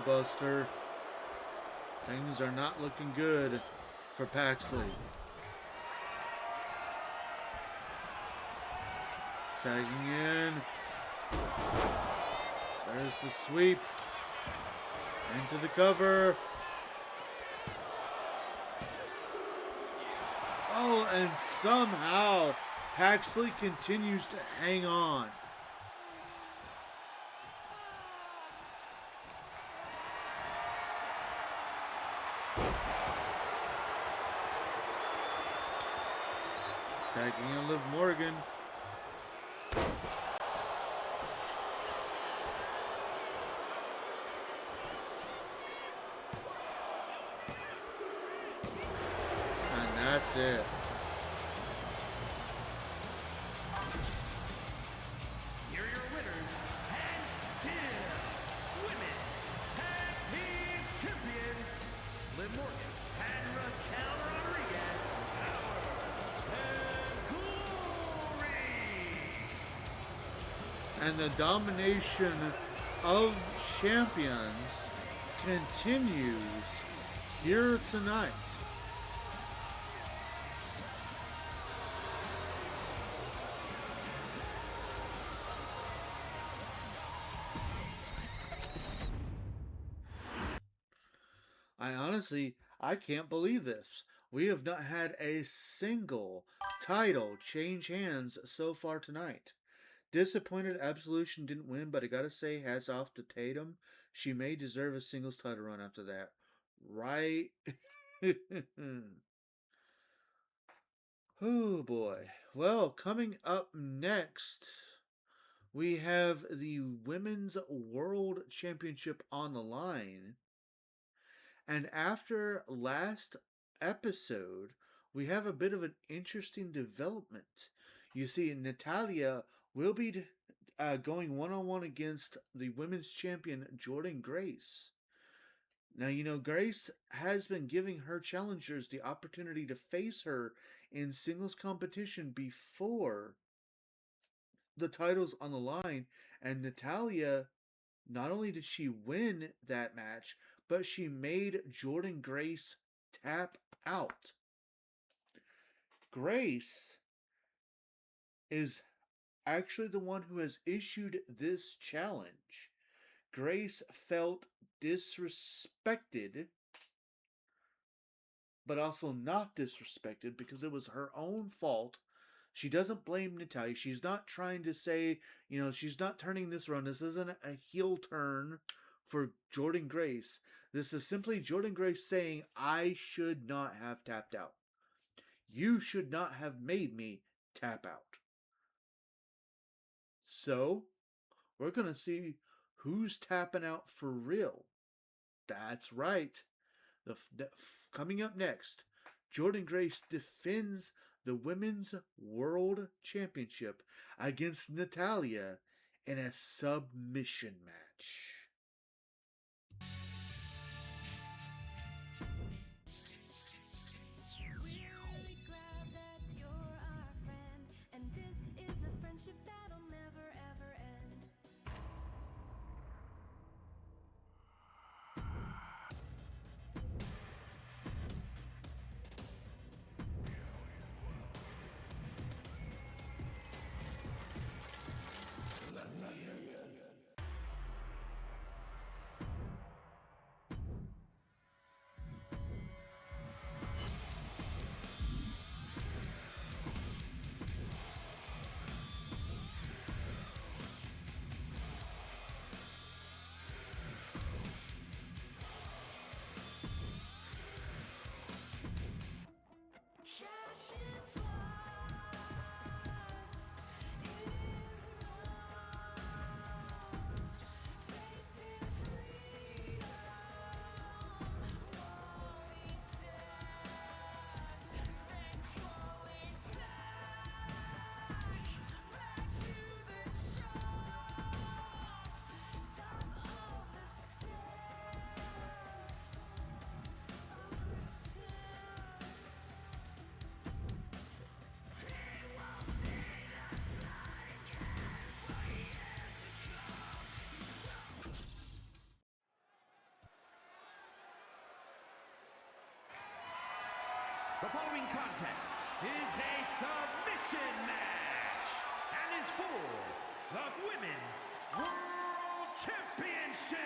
Buster. Things are not looking good for Paxley. Tagging in. There's the sweep. Into the cover. Oh, and somehow Paxley continues to hang on. Tagging in Liv Morgan. And that's it. Here are your winners, and still Women's Tag Team Champions, Liv Morgan and Raquel Rodriguez. Power and glory. And the domination of champions continues here tonight. I can't believe this. We have not had a single title change hands so far tonight. Disappointed Absolution didn't win, but I gotta say, hats off to Tatum. She may deserve a singles title run after that. Right? Oh boy. Well, coming up next, we have the Women's World Championship on the line. And after last episode, we have a bit of an interesting development. You see, Natalya will be going one-on-one against the women's champion, Jordan Grace. Now, Grace has been giving her challengers the opportunity to face her in singles competition before the title's on the line, and Natalia, not only did she win that match, but she made Jordan Grace tap out. Grace is actually the one who has issued this challenge. Grace felt disrespected, but also not disrespected because it was her own fault. She doesn't blame Natalia. She's not trying to say, she's not turning this around. This isn't a heel turn for Jordan Grace. This is simply Jordan Grace saying, I should not have tapped out. You should not have made me tap out. So, we're going to see who's tapping out for real. That's right. Coming up next, Jordan Grace defends the Women's World Championship against Natalia in a submission match. Really glad that you're our friend, and this is a friendship that'll never ever end. Catching flies is love, tasting freedom while we dance, then crawling back to the top of the stairs. The following contest is a submission match and is for the Women's World Championship.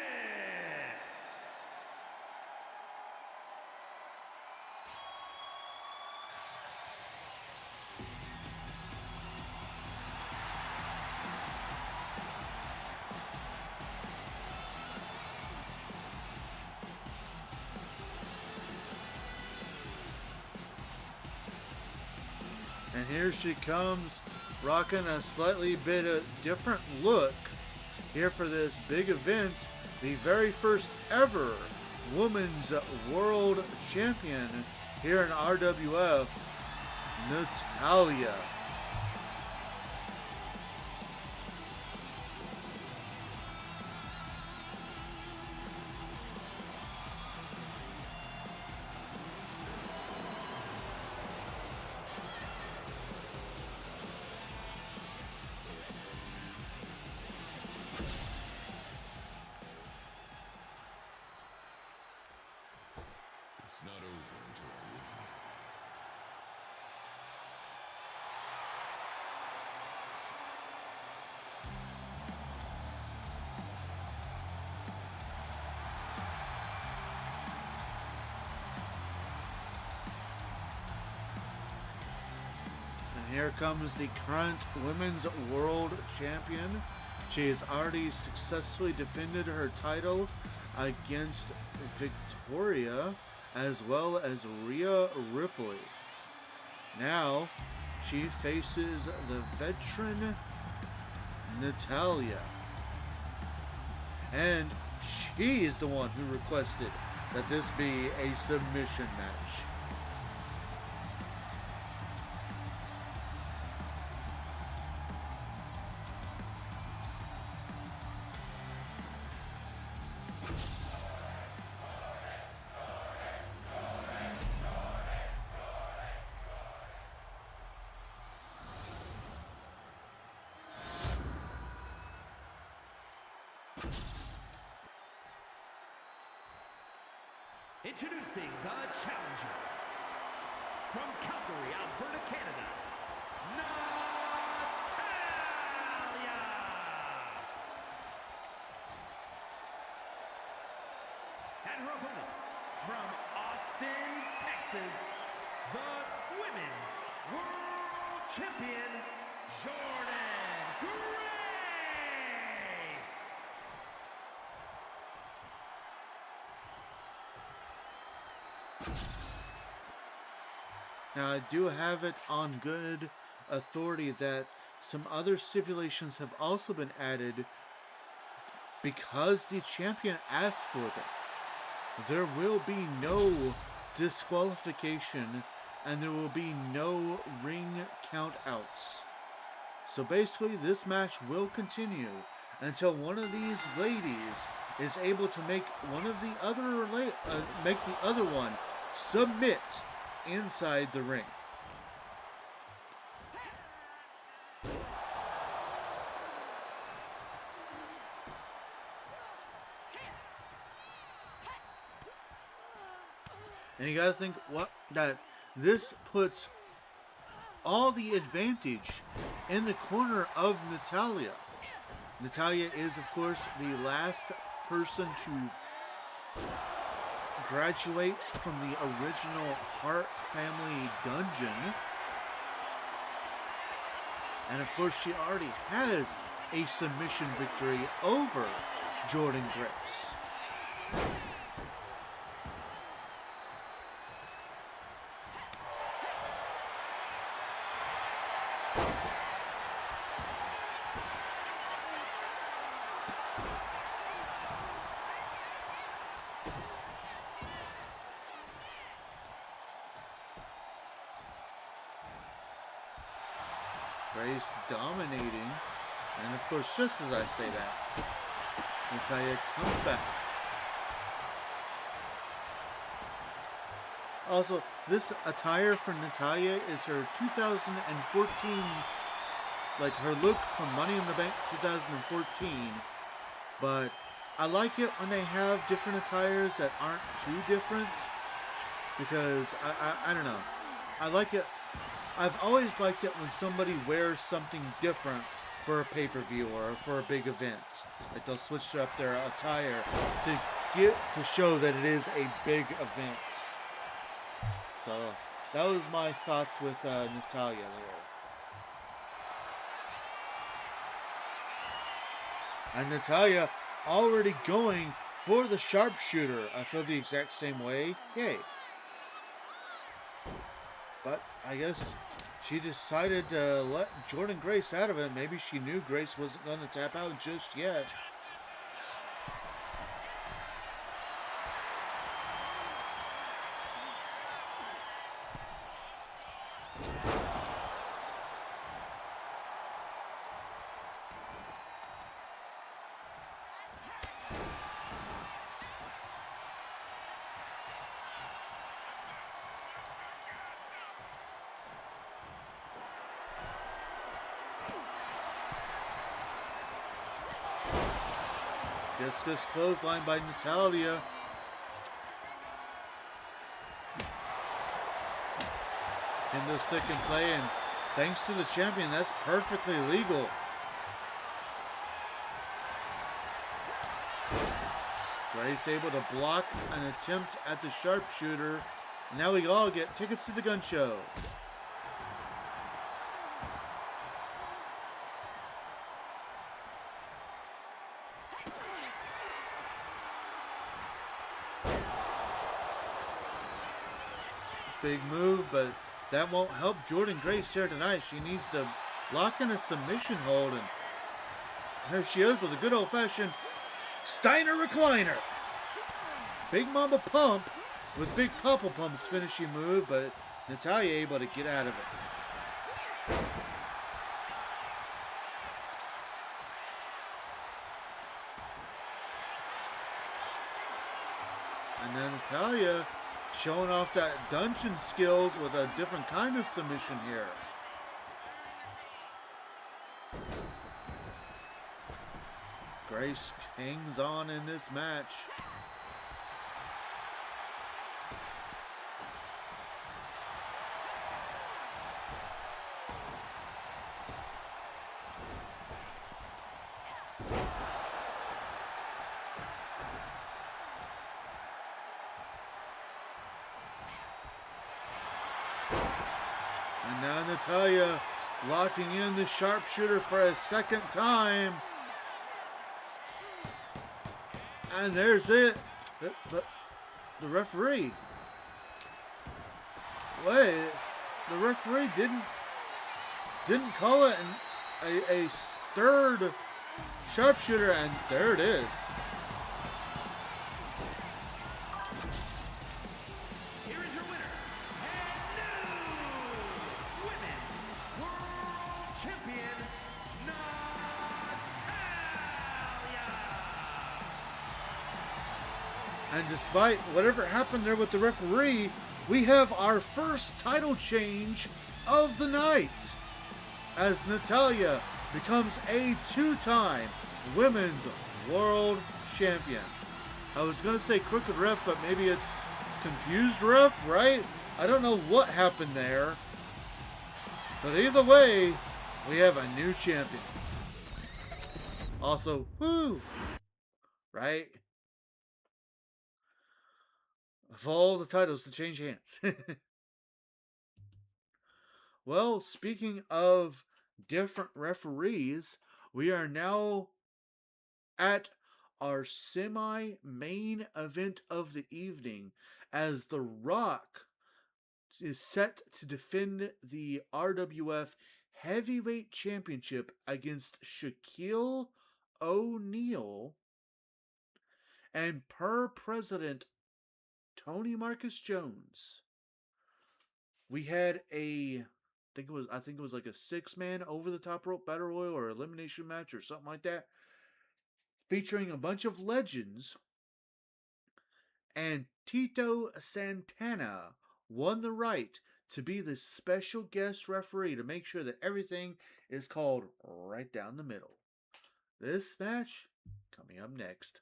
And here she comes, rocking a slightly bit of different look here for this big event. The very first ever Women's World Champion here in RWF, Natalia. It's not over until I win. And here comes the current Women's World Champion. She has already successfully defended her title against Victoria as well as Rhea Ripley. Now she faces the veteran Natalia. And she is the one who requested that this be a submission match. Introducing the challenger from Calgary, Alberta, Canada, Natalia! And her opponent from Austin, Texas, the Women's World Champion, Jordan Grace! Now, I do have it on good authority that some other stipulations have also been added because the champion asked for them. There will be no disqualification and there will be no ring count outs. So basically, this match will continue until one of these ladies is able to make one of the other make the other one submit inside the ring. And you gotta think that this puts all the advantage in the corner of Natalia. Natalia is, of course, the last person to graduate from the original Hart family dungeon. And of course, she already has a submission victory over Jordan Grace. Grace dominating, and of course, just as I say that, Natalia comes back. Also, this attire for Natalia is her 2014, like her look from Money in the Bank 2014, but I like it when they have different attires that aren't too different, because I don't know, I like it. I've always liked it when somebody wears something different for a pay-per-view or for a big event. Like they'll switch up their attire to show that it is a big event. So that was my thoughts with Natalia there. And Natalia already going for the sharpshooter. I feel the exact same way. Yay. But I guess she decided to let Jordan Grace out of it. Maybe she knew Grace wasn't going to tap out just yet. Discus clothesline by Natalia. Kendo stick in play, and thanks to the champion, that's perfectly legal. Grace able to block an attempt at the sharpshooter. Now we all get tickets to the gun show. Big move, but that won't help Jordan Grace here tonight. She needs to lock in a submission hold, and here she is with a good old-fashioned Steiner recliner. Big Mama Pump with Big Papa Pump's finishing move, but Natalia able to get out of it. And then Natalia showing off that dungeon skills with a different kind of submission here. Grace hangs on in this match. And now Natalya locking in the sharpshooter for a second time. And there's it. But the referee. Wait, the referee didn't call it a third sharpshooter, and there it is. Here is your winner, and new Women's World Champion, Natalya. And despite whatever happened there with the referee, we have our first title change of the night as Natalya becomes a two-time Women's World Champion. I was going to say crooked ref, but maybe it's confused ref, right? I don't know what happened there. But either way, we have a new champion. Also, woo! Right? Of all the titles to change hands. Well, speaking of different referees, we are now at our semi-main event of the evening as The Rock is set to defend the RWF Heavyweight Championship against Shaquille O'Neal. And per President Tony Marcus Jones, we had I think it was like a 6-man over the top rope battle royal or elimination match or something like that, featuring a bunch of legends. And Tito Santana won the right to be the special guest referee to make sure that everything is called right down the middle. This match coming up next.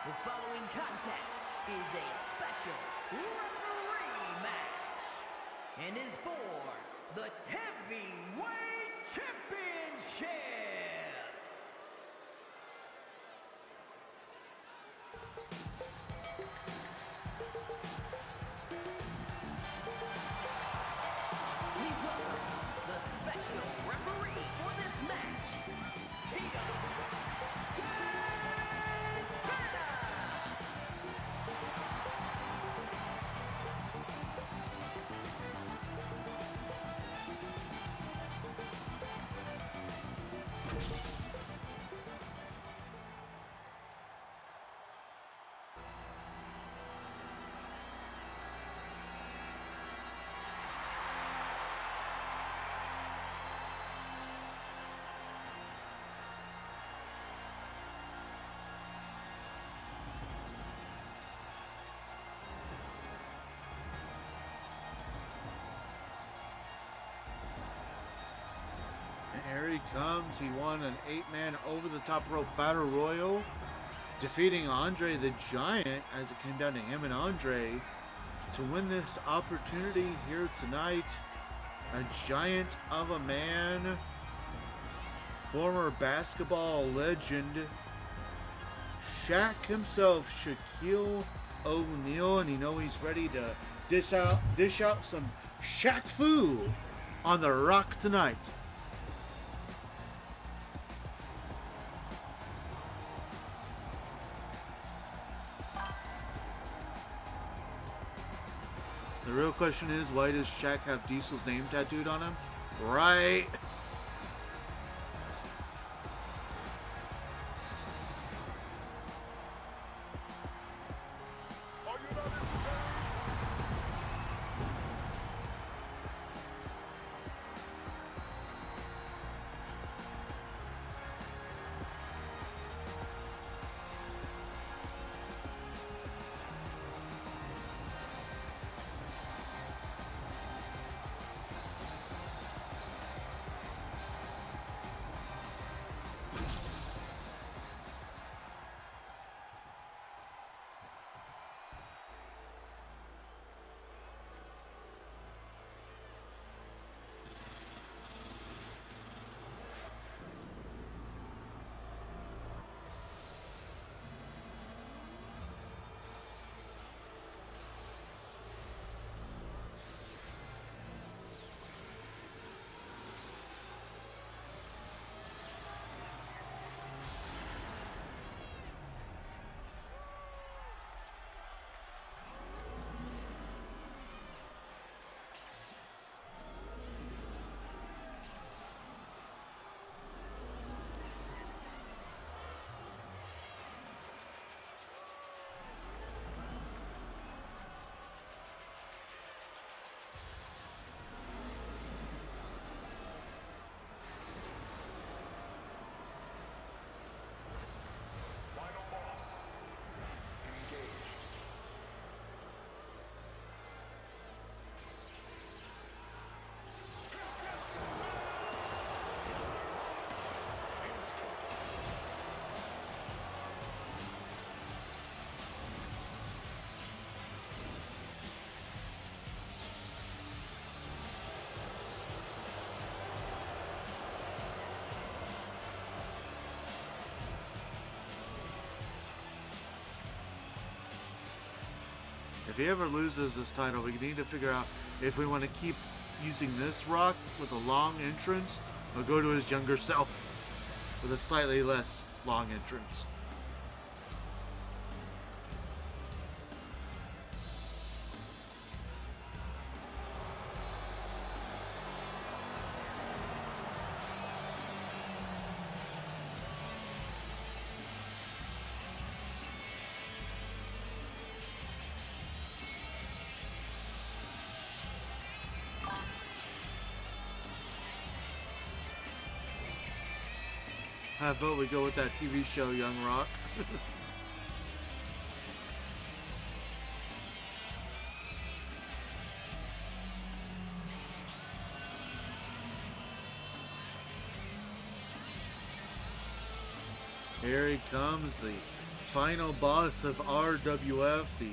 The following contest is a special referee match and is for the Heavyweight Championship. Please welcome the special referee for this match, Tito Santana. And here he comes. He won an 8-man over the top rope battle royal, defeating Andre the Giant as it came down to him and Andre to win this opportunity here tonight. A giant of a man, former basketball legend, Shaq himself, Shaquille O'Neal, and you know he's ready to dish out some Shaq Fu on the Rock tonight. The real question is, why does Shaq have Diesel's name tattooed on him? Right. Are you not entertained? Final boss. Engaged. If he ever loses this title, we need to figure out if we want to keep using this Rock with a long entrance or go to his younger self with a slightly less long entrance. I vote we go with that TV show, Young Rock. Here he comes, the final boss of RWF, the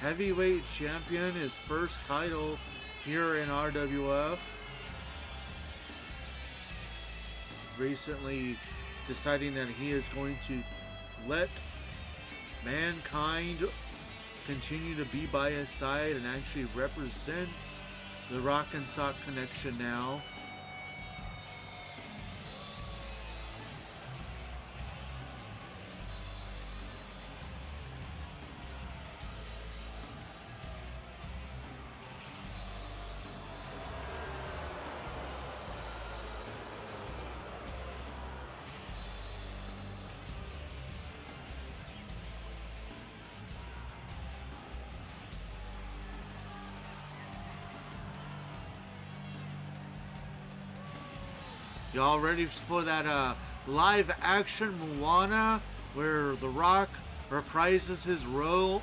heavyweight champion, his first title here in RWF. Recently deciding that he is going to let Mankind continue to be by his side and actually represents the Rock and Sock Connection now. Y'all ready for that live action Moana where The Rock reprises his role,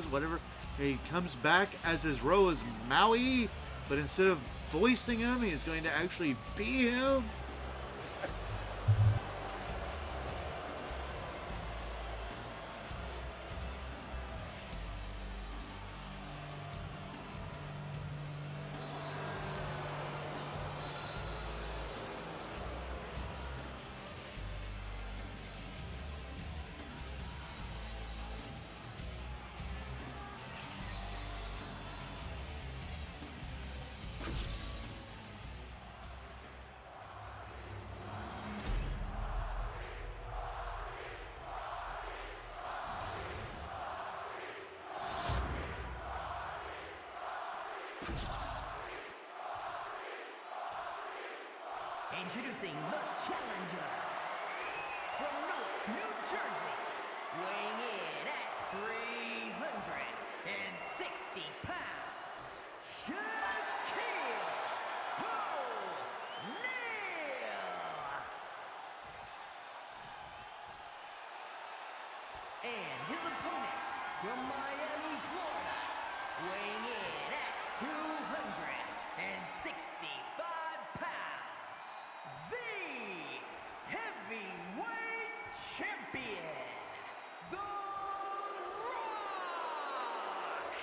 whatever. He comes back as his role as Maui, but instead of voicing him, he's going to actually be him. Introducing the challenger from Newark, New Jersey, weighing in at 360 pounds, Shaquille O'Neal. And his opponent from Miami, Florida, weighing in at 265 pounds, the heavyweight champion, The Rock!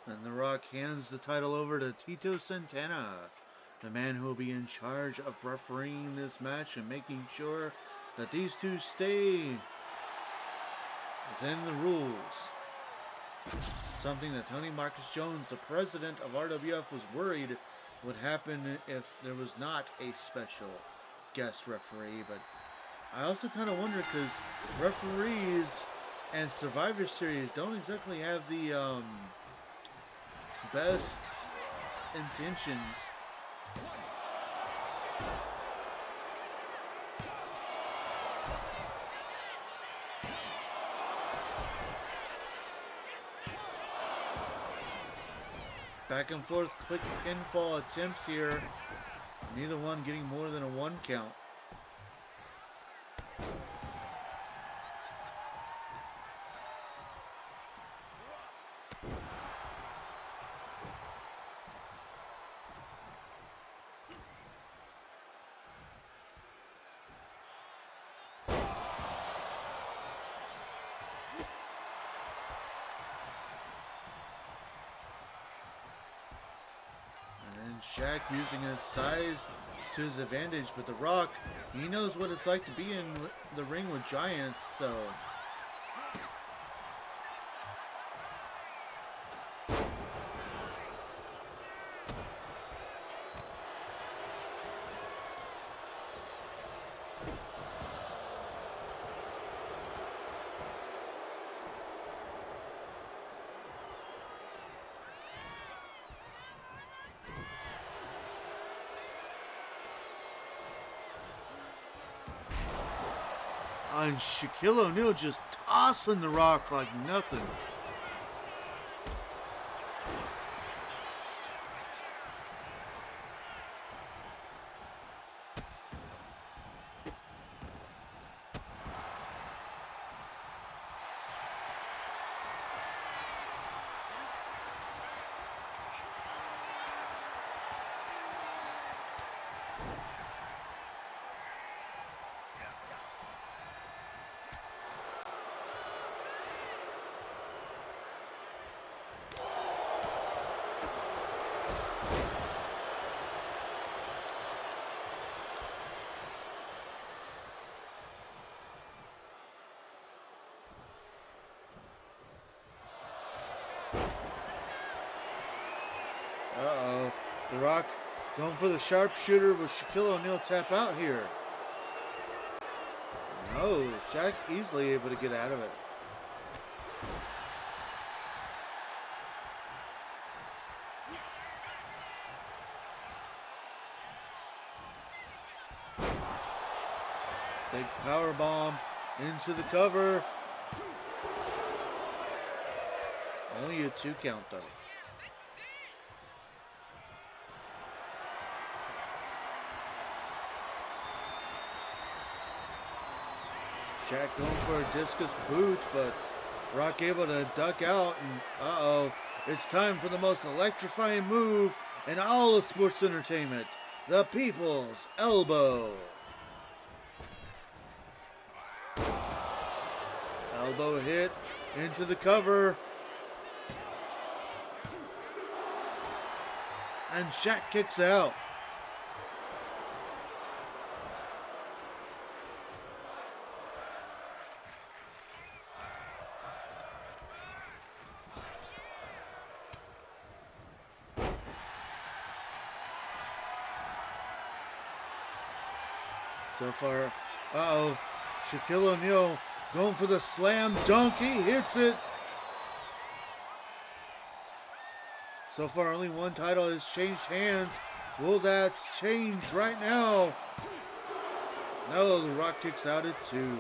And The Rock hands the title over to Tito Santana, the man who will be in charge of refereeing this match and making sure that these two stay within the rules. Something that Tony Marcus Jones, the president of RWF, was worried would happen if there was not a special guest referee. But I also kind of wonder, because referees and Survivor Series don't exactly have the best intentions. Back and forth quick pinfall attempts here. Neither one getting more than a 1 count. Shaq using his size to his advantage, but The Rock, he knows what it's like to be in the ring with giants, so... And Shaquille O'Neal just tossing The Rock like nothing. Uh-oh. The Rock going for the sharpshooter. Will Shaquille O'Neal tap out here? No, Shaq easily able to get out of it. Big power bomb into the cover. Only a 2 count though. Shaq going for a discus boot, but Rock able to duck out, and uh-oh, it's time for the most electrifying move in all of sports entertainment, the People's Elbow. Elbow hit into the cover, and Shaq kicks out. So far, uh-oh, Shaquille O'Neal going for the slam dunk. He hits it. So far, only one title has changed hands. Will that change right now? No, The Rock kicks out at 2.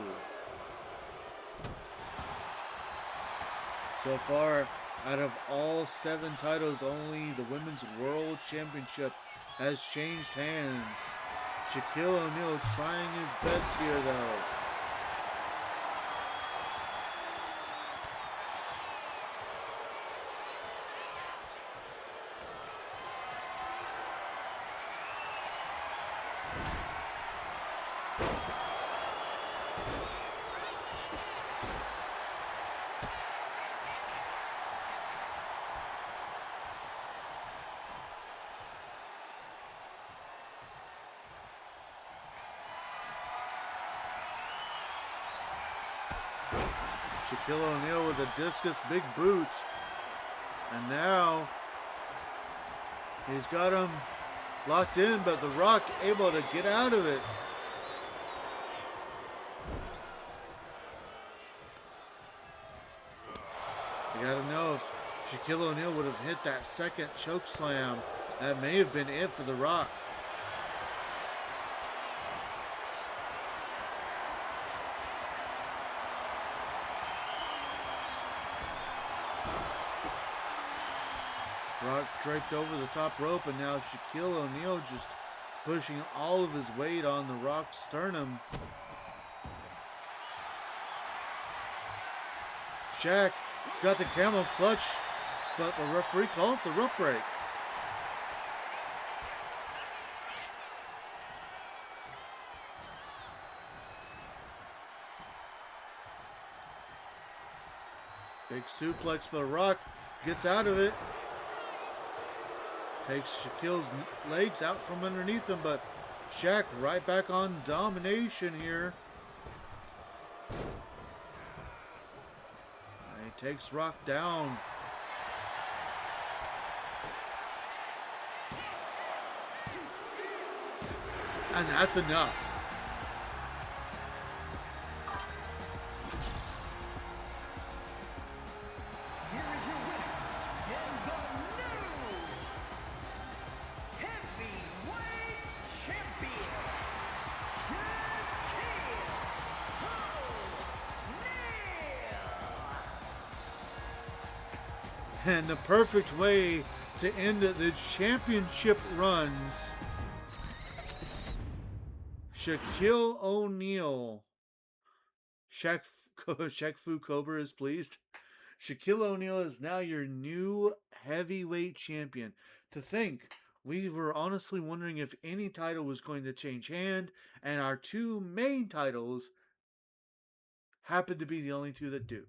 So far, out of all 7 titles, only the Women's World Championship has changed hands. Shaquille O'Neal trying his best here, though. Shaquille O'Neal with a discus big boot. And now he's got him locked in, but The Rock able to get out of it. You gotta know, if Shaquille O'Neal would have hit that second choke slam, that may have been it for The Rock. Rock draped over the top rope, and now Shaquille O'Neal just pushing all of his weight on The Rock's sternum. Shaq got the camel clutch, but the referee calls the rope break. Big suplex, but Rock gets out of it. Takes Shaquille's legs out from underneath him, but Shaq right back on domination here. And he takes Rock down. And that's enough. Here is your winner, and the new heavyweight champion, Shaquille O'Neal. And the perfect way to end the championship runs. Shaquille O'Neal. Shaq Fu Cobra is pleased. Shaquille O'Neal is now your new heavyweight champion. To think, we were honestly wondering if any title was going to change hand, and our 2 main titles happen to be the only 2 that do.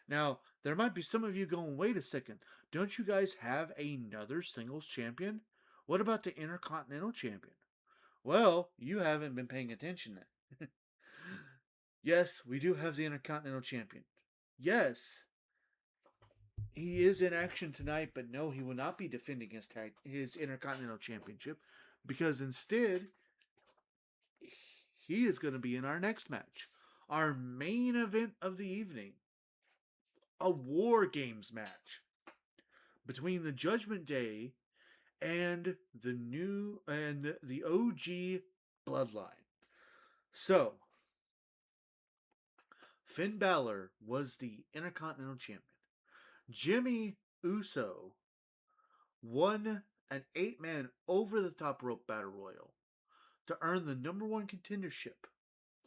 Now, there might be some of you going, wait a second, don't you guys have another singles champion? What about the Intercontinental Champion? Well, you haven't been paying attention then. Yes, we do have the Intercontinental Champion. Yes, he is in action tonight, but no, he will not be defending his Intercontinental Championship, because instead, he is going to be in our next match. Our main event of the evening. A War Games match between the Judgment Day and the OG Bloodline. So, Finn Balor was the Intercontinental Champion. Jimmy Uso won an 8-man over-the-top rope battle royal to earn the #1 contendership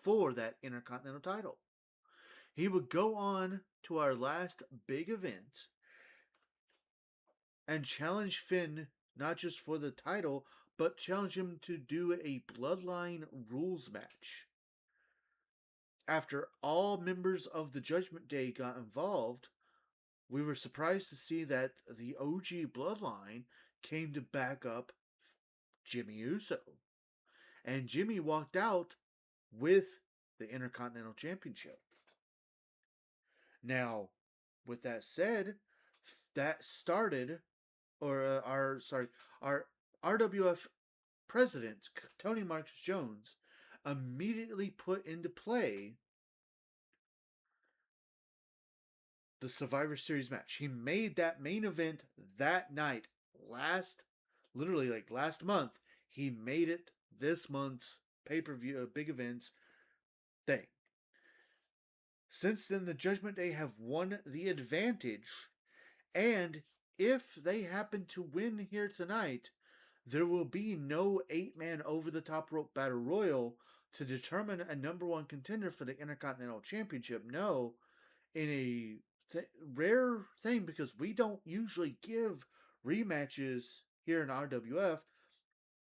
for that Intercontinental title. He would go on to our last big event and challenge Finn not just for the title, but challenge him to do a Bloodline rules match. After all members of the Judgment Day got involved, we were surprised to see that the OG Bloodline came to back up Jimmy Uso. And Jimmy walked out with the Intercontinental Championship. Now, with that said, that started, our RWF president, Tony Marcus Jones, immediately put into play the Survivor Series match. He made that main event that night. Literally like last month, he made it this month's pay-per-view, big events thing. Since then, the Judgment Day have won the advantage, and if they happen to win here tonight, there will be no 8-man over-the-top rope battle royal to determine a number one contender for the Intercontinental Championship. No, in a rare thing, because we don't usually give rematches here in RWF,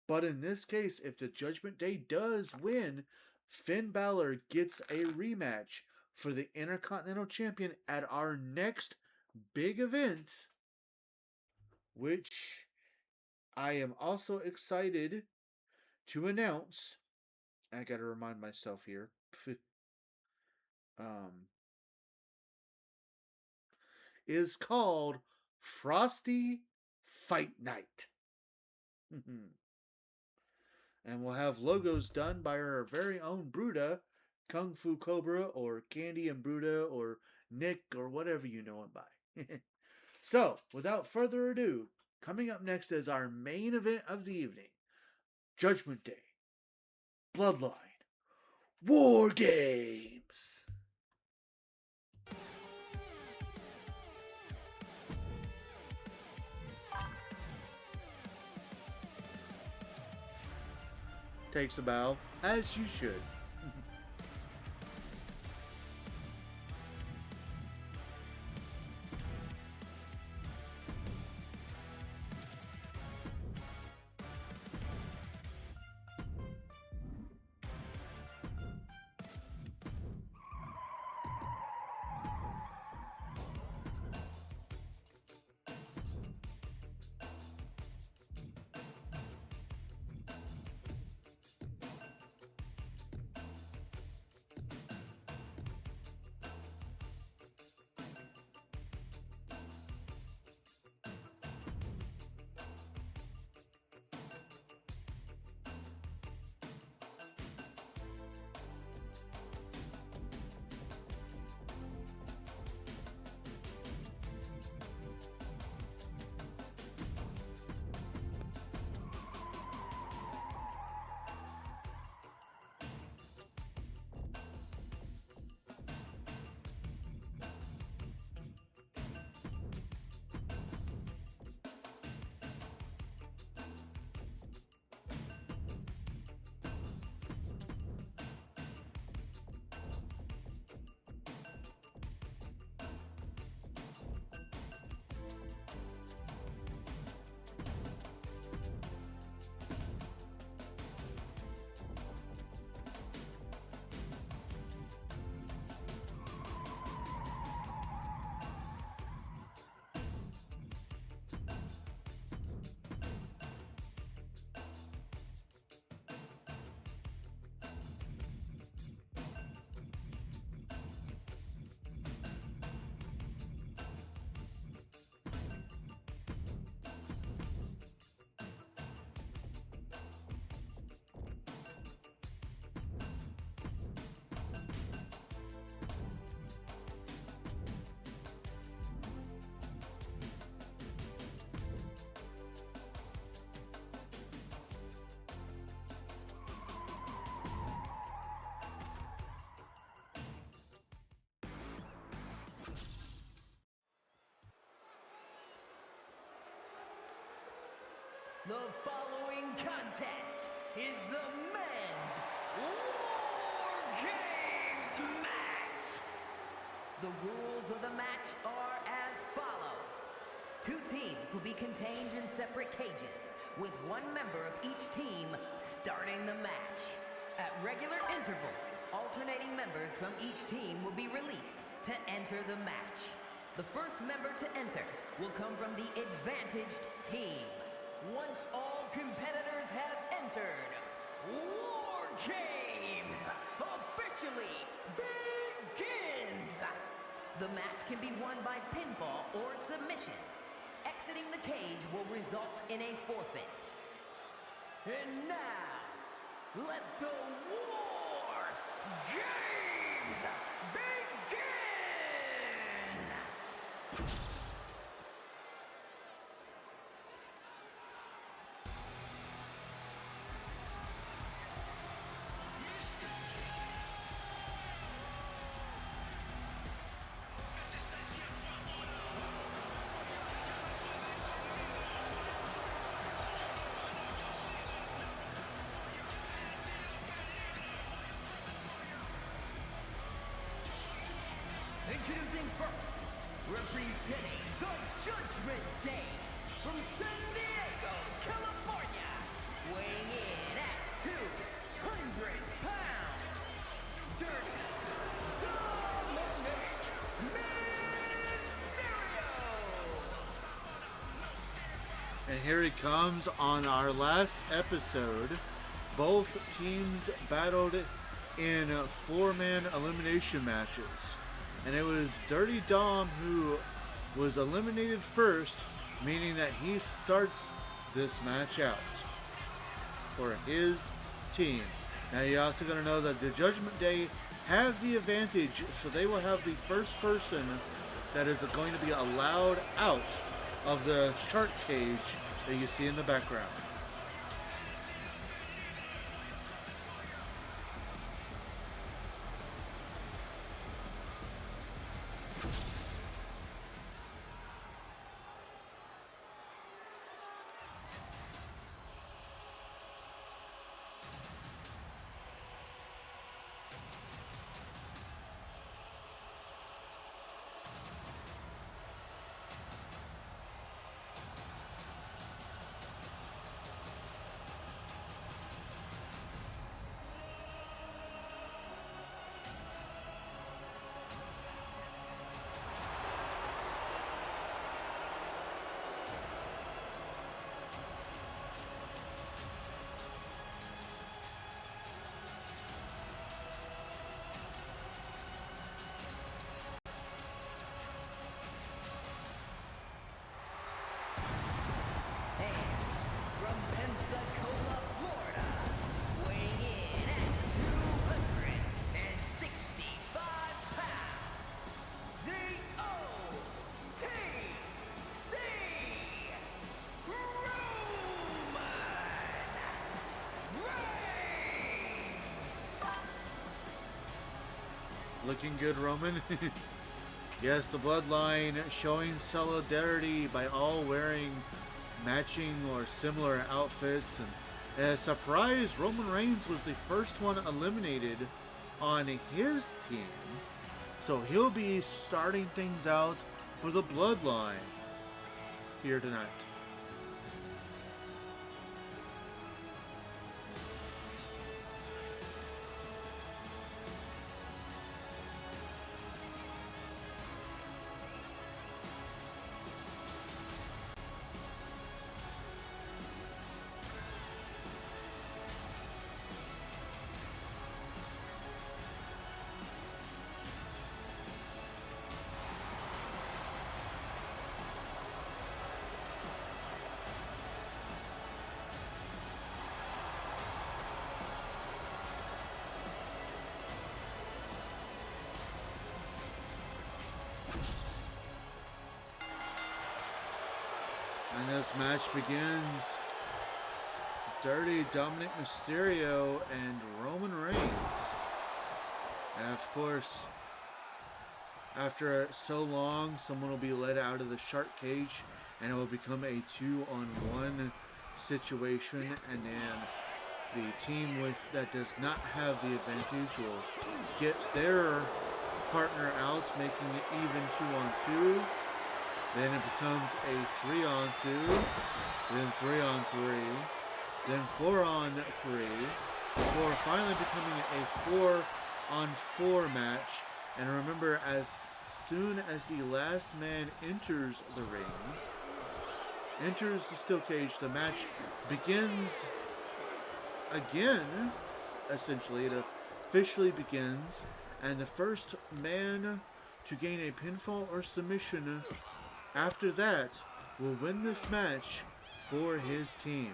but in this case, if the Judgment Day does win, Finn Balor gets a rematch for the Intercontinental Champion at our next big event, which I am also excited to announce. I gotta remind myself here. Is called Frosty Fight Night. And we'll have logos done by our very own Bruda, Kung Fu Cobra, or Candy and Bruda, or Nick, or whatever you know him by. So, without further ado, coming up next is our main event of the evening. Judgment Day. Bloodline. War Games. Takes a bow, as you should. The following contest is the men's War Games match. The rules of the match are as follows. 2 teams will be contained in separate cages, with 1 member of each team starting the match. At regular intervals, alternating members from each team will be released to enter the match. The first member to enter will come from the advantaged team. Once all competitors have entered, War Games officially begins! The match can be won by pinfall or submission. Exiting the cage will result in a forfeit. And now, Let the war games begin! Introducing first, representing the Judgment Day, from San Diego, California, weighing in at 200 pounds, Dirty Dominic Mysterio! And here he comes on our last episode. Both teams battled in 4-man elimination matches. And it was Dirty Dom who was eliminated first, meaning that he starts this match out for his team. Now you also got to know that the Judgment Day have the advantage, so they will have the first person that is going to be allowed out of the shark cage that you see in the background. From Pensacola, Florida, weighing in at 265 pounds, the OTC Roman Reigns! Looking good, Roman. Yes, the Bloodline showing solidarity by all wearing matching or similar outfits. And as a surprise, Roman Reigns was the first one eliminated on his team. So he'll be starting things out for the Bloodline here tonight. And this match begins. Dirty Dominic Mysterio and Roman Reigns. And of course, after so long, someone will be let out of the shark cage and it will become a 2-on-1 situation. And then the team that does not have the advantage will get their partner out, making it even 2-on-2. Then it becomes a 3-on-2, then 3-on-3, then 4-on-3, before finally becoming a 4-on-4 match. And remember, as soon as the last man enters the ring, enters the steel cage, the match begins again. Essentially, it officially begins, and the first man to gain a pinfall or submission after that will win this match for his team.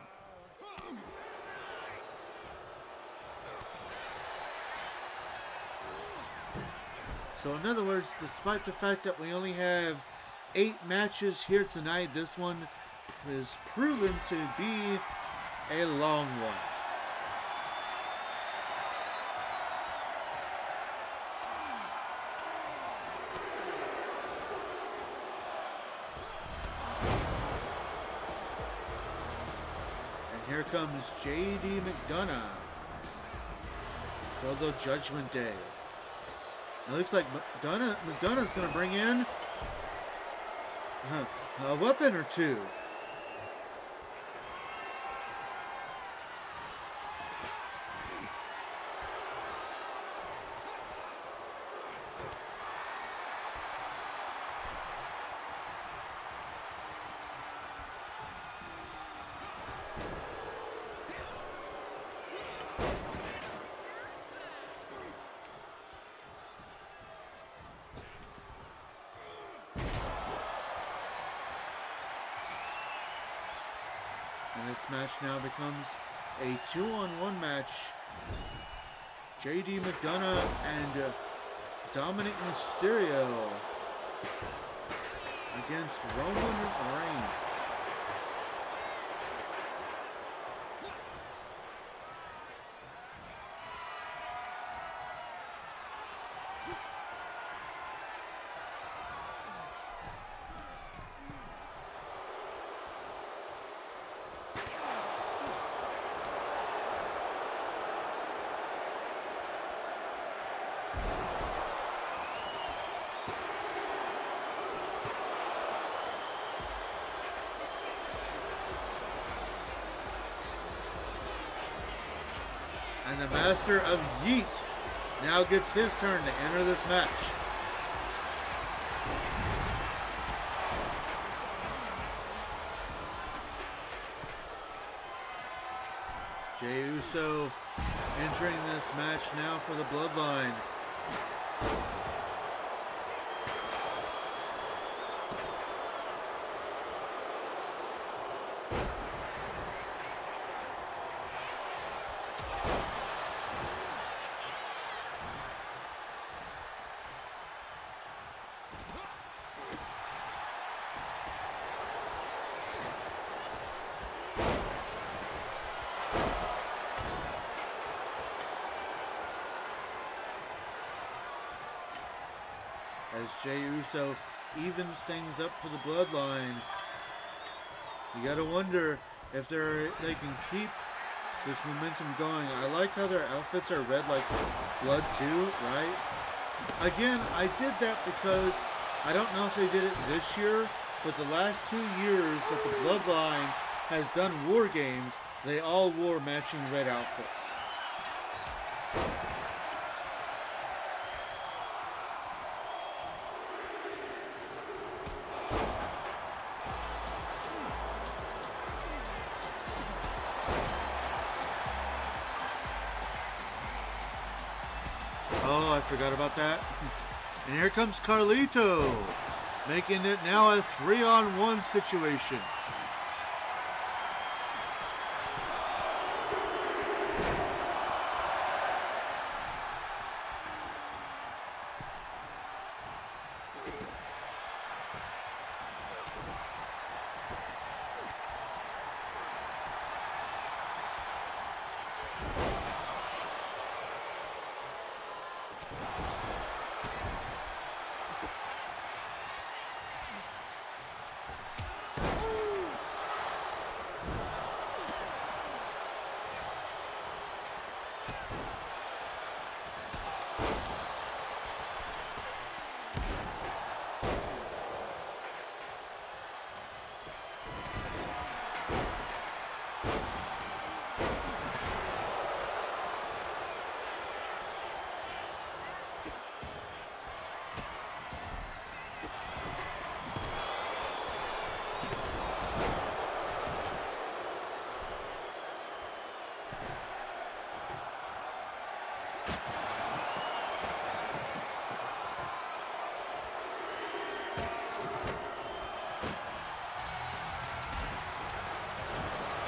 So in other words, despite the fact that we only have 8 matches here tonight, this one is proven to be a long one. And here comes J.D. McDonough for the Judgment Day. It looks like McDonough's going to bring in a weapon or two. And this match now becomes a 2-on-1 match. J.D. McDonough and Dominic Mysterio against Roman Reigns. And the Master of Yeet now gets his turn to enter this match. Jey Uso entering this match now for the Bloodline. As Jey Uso evens things up for the Bloodline. You gotta wonder if they can keep this momentum going. I like how their outfits are red like blood too, right? Again, I did that because I don't know if they did it this year, but the last 2 years that the Bloodline has done War Games, they all wore matching red outfits. Oh, I forgot about that. And here comes Carlito, making it now a 3-on-1 situation.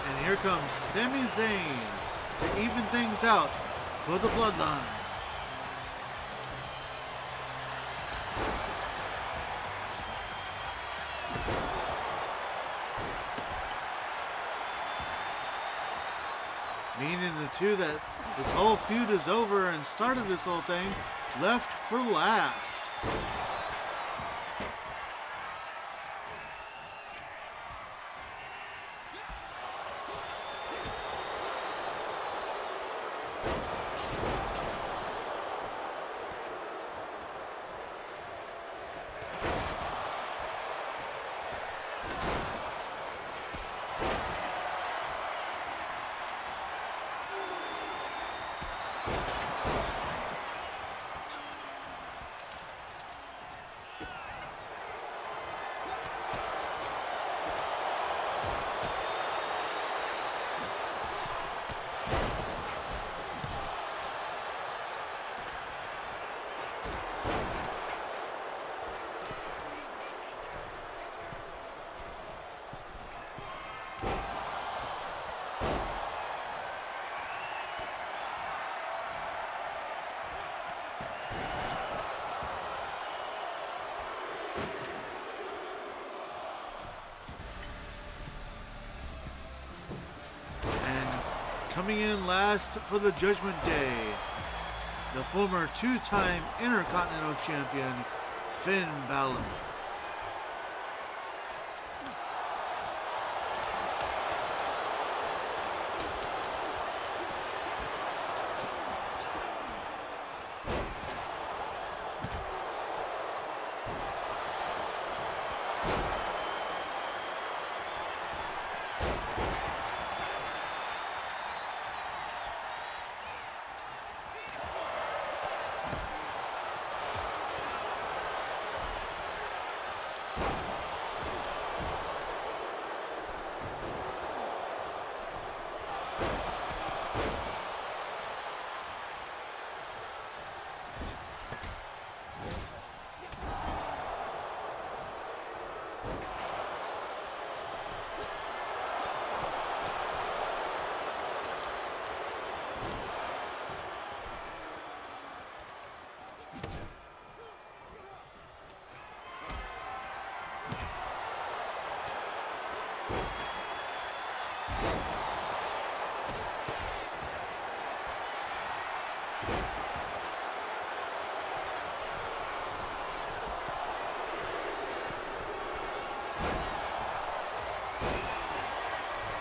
And here comes Sami Zayn to even things out for the Bloodline. meaning the two that this whole feud is over and started this whole thing left for last. Coming in last for the Judgment Day, the former two-time Intercontinental Champion, Finn Balor.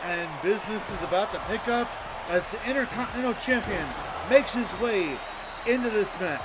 And business is about to pick up as the Intercontinental Champion makes his way into this match.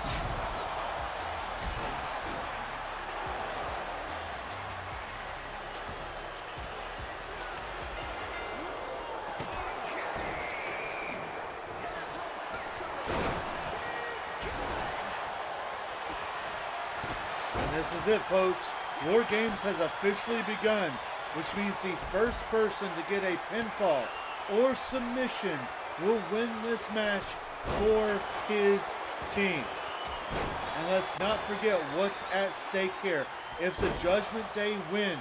And this is it, folks. War Games has officially begun, which means the first person to get a pinfall or submission will win this match for his team. And let's not forget what's at stake here. If the Judgment Day win,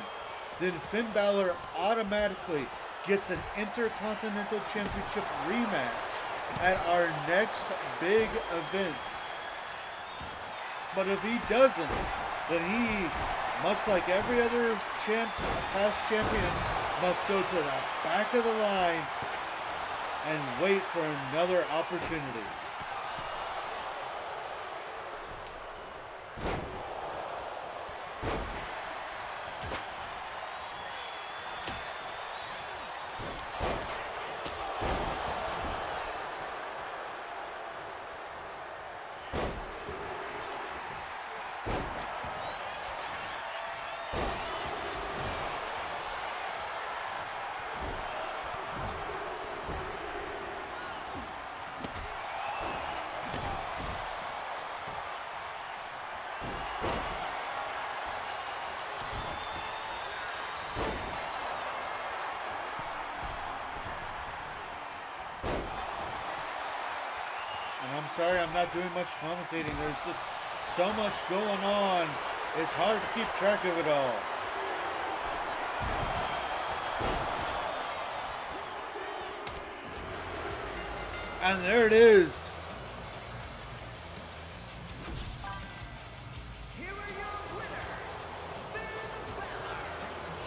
then Finn Balor automatically gets an Intercontinental Championship rematch at our next big event. But if he doesn't, then he, much like every other past champion, must go to the back of the line and wait for another opportunity. I'm sorry I'm not doing much commentating. There's just so much going on. It's hard to keep track of it all. And there it is. Here are your winners, Finn Balor,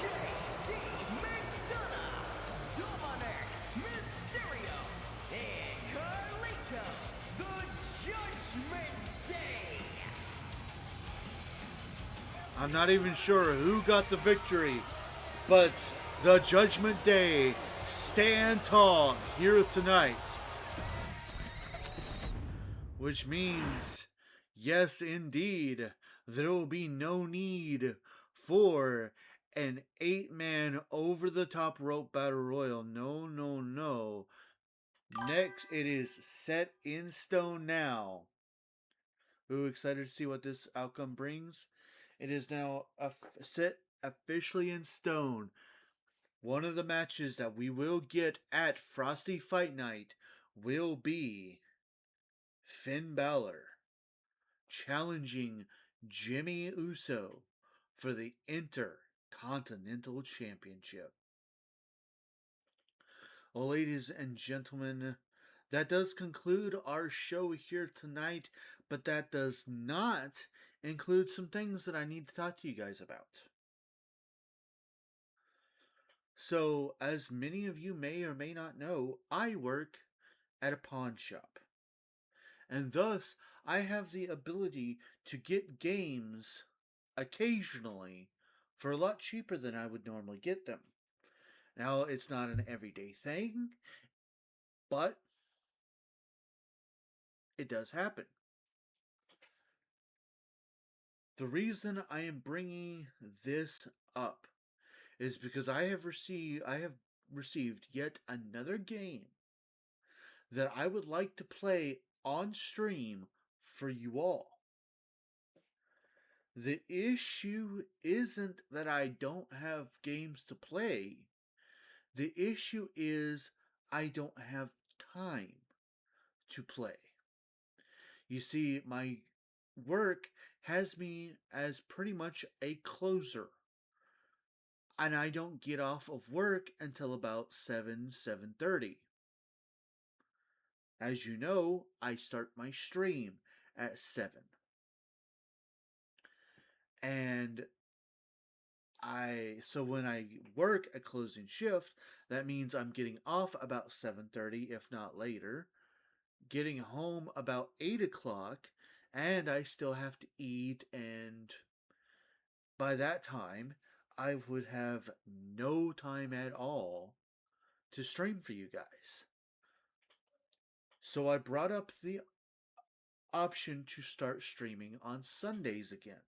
J.D. McDonough, Dominic Mysterio, I'm not even sure who got the victory, but the Judgment Day stand tall here tonight. Which means, yes, indeed, there will be no need for an 8-man over the top rope battle royal. No, no, no. Next, it is set in stone now. Ooh, excited to see what this outcome brings. It is now set officially in stone. One of the matches that we will get at Frosty Fight Night will be Finn Balor challenging Jimmy Uso for the Intercontinental Championship. Well, ladies and gentlemen, that does conclude our show here tonight, but that does not include some things that I need to talk to you guys about. So, as many of you may or may not know, I work at a pawn shop. And thus, I have the ability to get games occasionally for a lot cheaper than I would normally get them. Now, it's not an everyday thing, but it does happen. The reason I am bringing this up is because I have received yet another game that I would like to play on stream for you all. The issue isn't that I don't have games to play. The issue is I don't have time to play. You see, my work has me as pretty much a closer. And I don't get off of work until about 7:30. As you know, I start my stream at 7. And so when I work a closing shift, that means I'm getting off about 7:30, if not later, getting home about 8 o'clock, and I still have to eat, and by that time, I would have no time at all to stream for you guys. So I brought up the option to start streaming on Sundays again,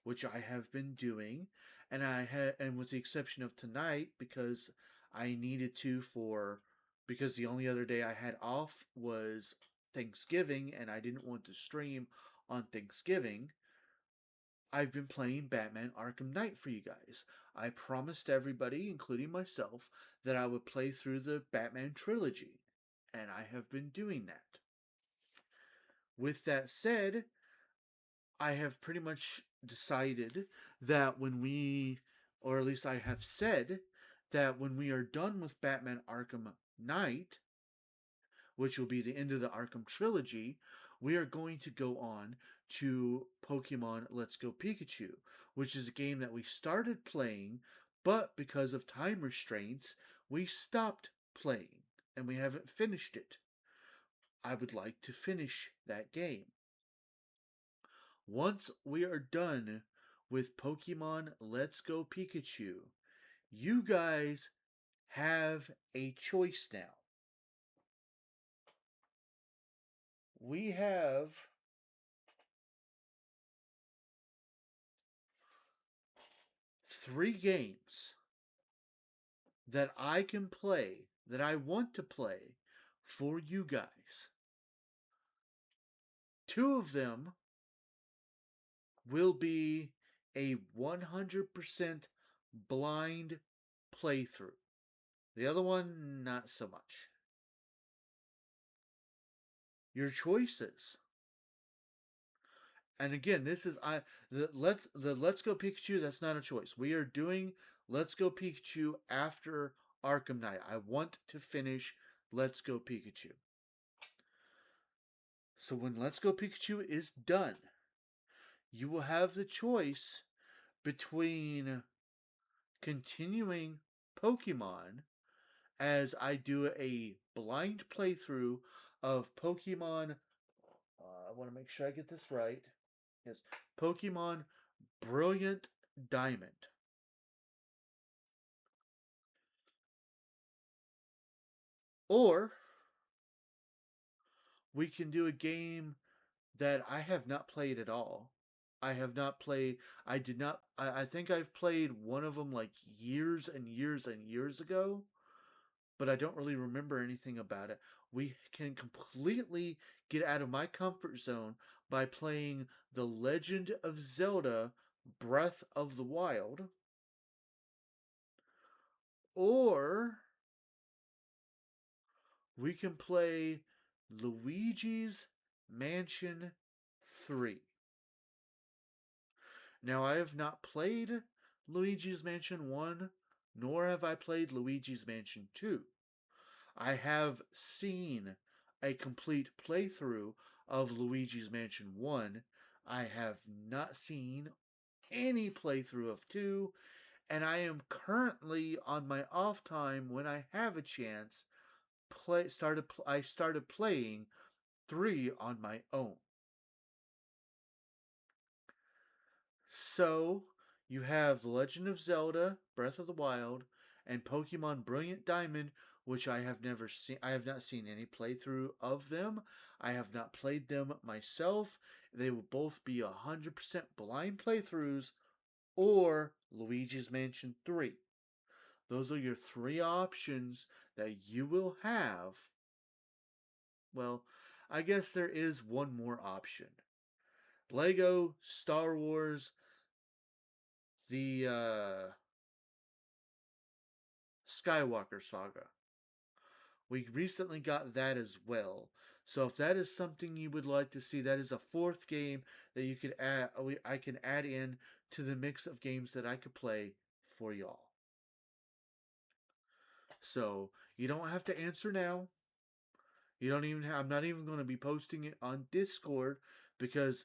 which I have been doing, and and with the exception of tonight, because I needed to because the only other day I had off was Thanksgiving, and I didn't want to stream on Thanksgiving. I've been playing Batman Arkham Knight for you guys. I promised everybody, including myself, that I would play through the Batman trilogy, and I have been doing that. With that said, I have pretty much decided that or at least I have said, that when we are done with Batman Arkham Knight, which will be the end of the Arkham trilogy, we are going to go on to Pokemon Let's Go Pikachu, which is a game that we started playing, but because of time restraints, we stopped playing, and we haven't finished it. I would like to finish that game. Once we are done with Pokemon Let's Go Pikachu, you guys have a choice now. We have 3 games that I can play, that I want to play for you guys. 2 of them will be a 100% blind playthrough. The other one, not so much. Your choices. And again, this is the Let's Go Pikachu. That's not a choice. We are doing Let's Go Pikachu after Arkham Knight. I want to finish Let's Go Pikachu. So when Let's Go Pikachu is done, you will have the choice between continuing Pokemon as I do a blind playthrough of Pokemon. I want to make sure I get this right. Yes, Pokemon Brilliant Diamond. Or we can do a game that I have not played at all. I have not played. I did not. I think I've played one of them like years and years and years ago, but I don't really remember anything about it. We can completely get out of my comfort zone by playing The Legend of Zelda Breath of the Wild, or we can play Luigi's Mansion 3. Now, I have not played Luigi's Mansion 1, nor have I played Luigi's Mansion 2. I have seen a complete playthrough of Luigi's Mansion 1. I have not seen any playthrough of 2, and I am currently on my off time when I have a chance I started playing 3 on my own. So, you have The Legend of Zelda, Breath of the Wild, and Pokemon Brilliant Diamond, which I have never seen. I have not seen any playthrough of them. I have not played them myself. They will both be 100% blind playthroughs, or Luigi's Mansion 3. Those are your 3 options that you will have. Well, I guess there is one more option. Lego Star Wars the Skywalker Saga. We recently got that as well. So if that is something you would like to see, that is a 4th game that you could add. I can add in to the mix of games that I could play for y'all. So you don't have to answer now. You don't even have, I'm not even going to be posting it on Discord because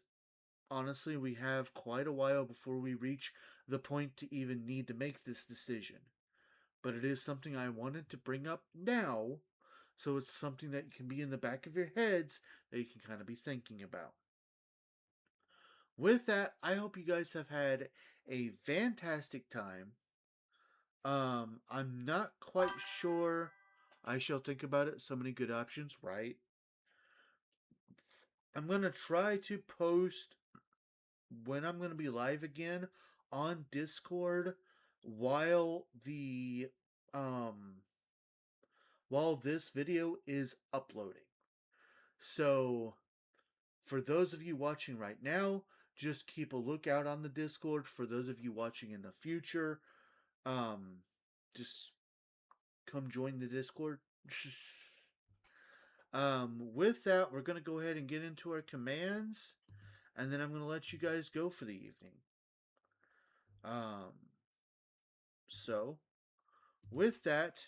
honestly, we have quite a while before we reach the point to even need to make this decision. But it is something I wanted to bring up now, so it's something that can be in the back of your heads that you can kind of be thinking about. With that, I hope you guys have had a fantastic time. I'm not quite sure. I shall think about it. So many good options, right? I'm going to try to post when I'm going to be live again on Discord while the while this video is uploading. So for those of you watching right now, just keep a lookout on the Discord. For those of you watching in the future, just come join the Discord. With that, we're going to go ahead and get into our commands, and then I'm going to let you guys go for the evening. So, with that,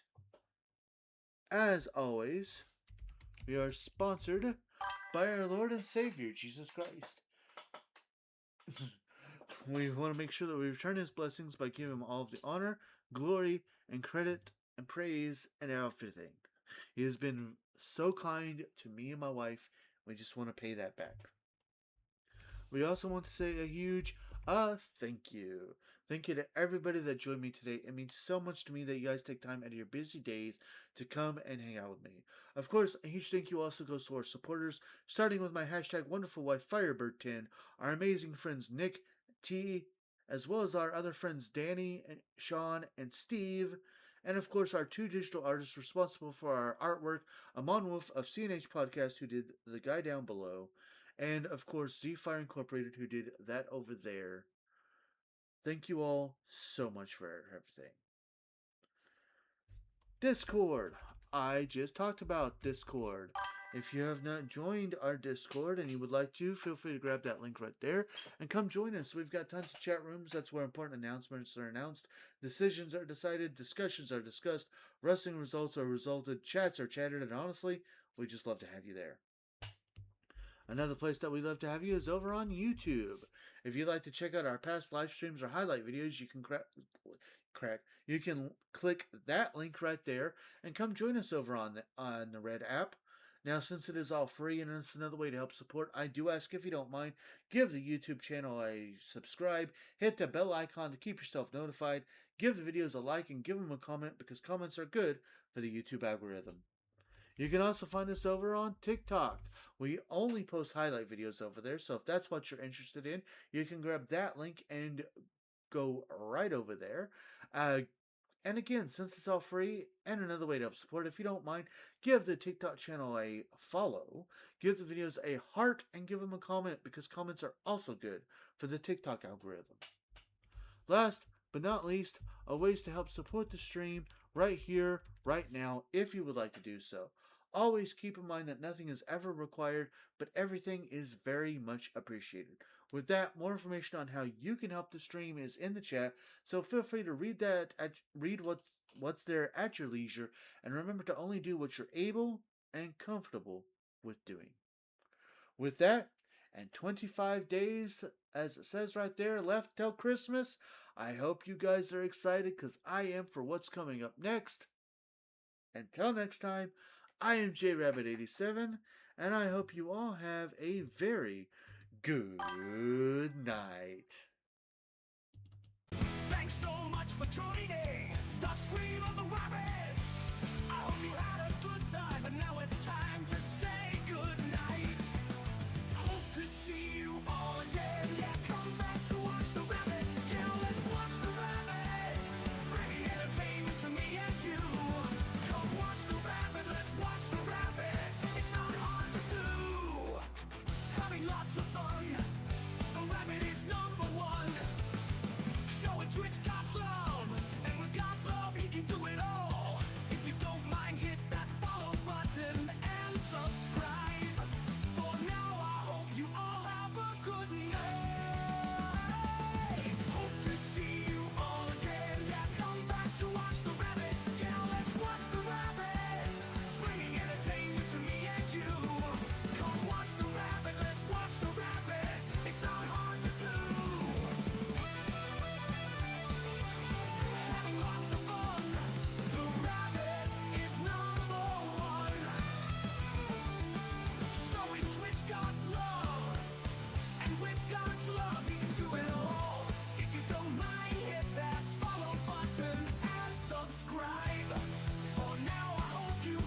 as always, we are sponsored by our Lord and Savior, Jesus Christ. We want to make sure that we return His blessings by giving Him all of the honor, glory, and credit, and praise, and everything. He has been so kind to me and my wife. We just want to pay that back. We also want to say a huge thank you. Thank you to everybody that joined me today. It means so much to me that you guys take time out of your busy days to come and hang out with me. Of course, a huge thank you also goes to our supporters, starting with my hashtag wonderful wife Firebird10, our amazing friends Nick, T, as well as our other friends Danny, and Sean, and Steve, and of course our 2 digital artists responsible for our artwork, Amon Wolf of CNH Podcast, who did the guy down below, and of course Z-Fire Incorporated, who did that over there. Thank you all so much for everything. Discord. I just talked about Discord. If you have not joined our Discord and you would like to, feel free to grab that link right there and come join us. We've got tons of chat rooms. That's where important announcements are announced, decisions are decided, discussions are discussed, wrestling results are resulted, chats are chatted, and honestly, we just love to have you there. Another place that we'd love to have you is over on YouTube. If you'd like to check out our past live streams or highlight videos, you can click that link right there and come join us over on the Red app. Now, since it is all free and it's another way to help support, I do ask if you don't mind, give the YouTube channel a subscribe, hit the bell icon to keep yourself notified, give the videos a like, and give them a comment because comments are good for the YouTube algorithm. You can also find us over on TikTok. We only post highlight videos over there, so if that's what you're interested in, you can grab that link and go right over there. And again, since it's all free and another way to help support, if you don't mind, give the TikTok channel a follow, give the videos a heart, and give them a comment because comments are also good for the TikTok algorithm. Last but not least, a ways to help support the stream right here, right now, if you would like to do so. Always keep in mind that nothing is ever required, but everything is very much appreciated. With that, more information on how you can help the stream is in the chat, so feel free to read what's there at your leisure, and remember to only do what you're able and comfortable with doing. With that, and 25 days, as it says right there, left till Christmas, I hope you guys are excited because I am for what's coming up next. Until next time, I am JRabbit87, and I hope you all have a very good night. Thanks so much for joining the stream of the rabbit. I hope you had a good time, but now it's time to say good night. Hope to see you all again. Yeah, come back to watch the rabbit. Yeah, let's watch the rabbit. Bringing entertainment to me and you. Come watch the rabbit. Let's watch the rabbit. It's not hard to do. Having lots of fun. The rabbit is number one. Show it Twitch God's love, and with God's love he can do it all. If you don't mind, hit that follow button and subscribe. For now, I hope you all have a good night. Hope to see you all again. Yeah, come back to watch the rabbit. Yeah, let's watch the rabbit. Bringing entertainment to me and you. Come watch the rabbit. Let's watch the rabbit. It's not hard to do. Having lots of fun. The rabbit is number one. Showing Twitch God's love, and with God's love he can do it all. If you don't mind, hit that follow button and subscribe. For now, I hope you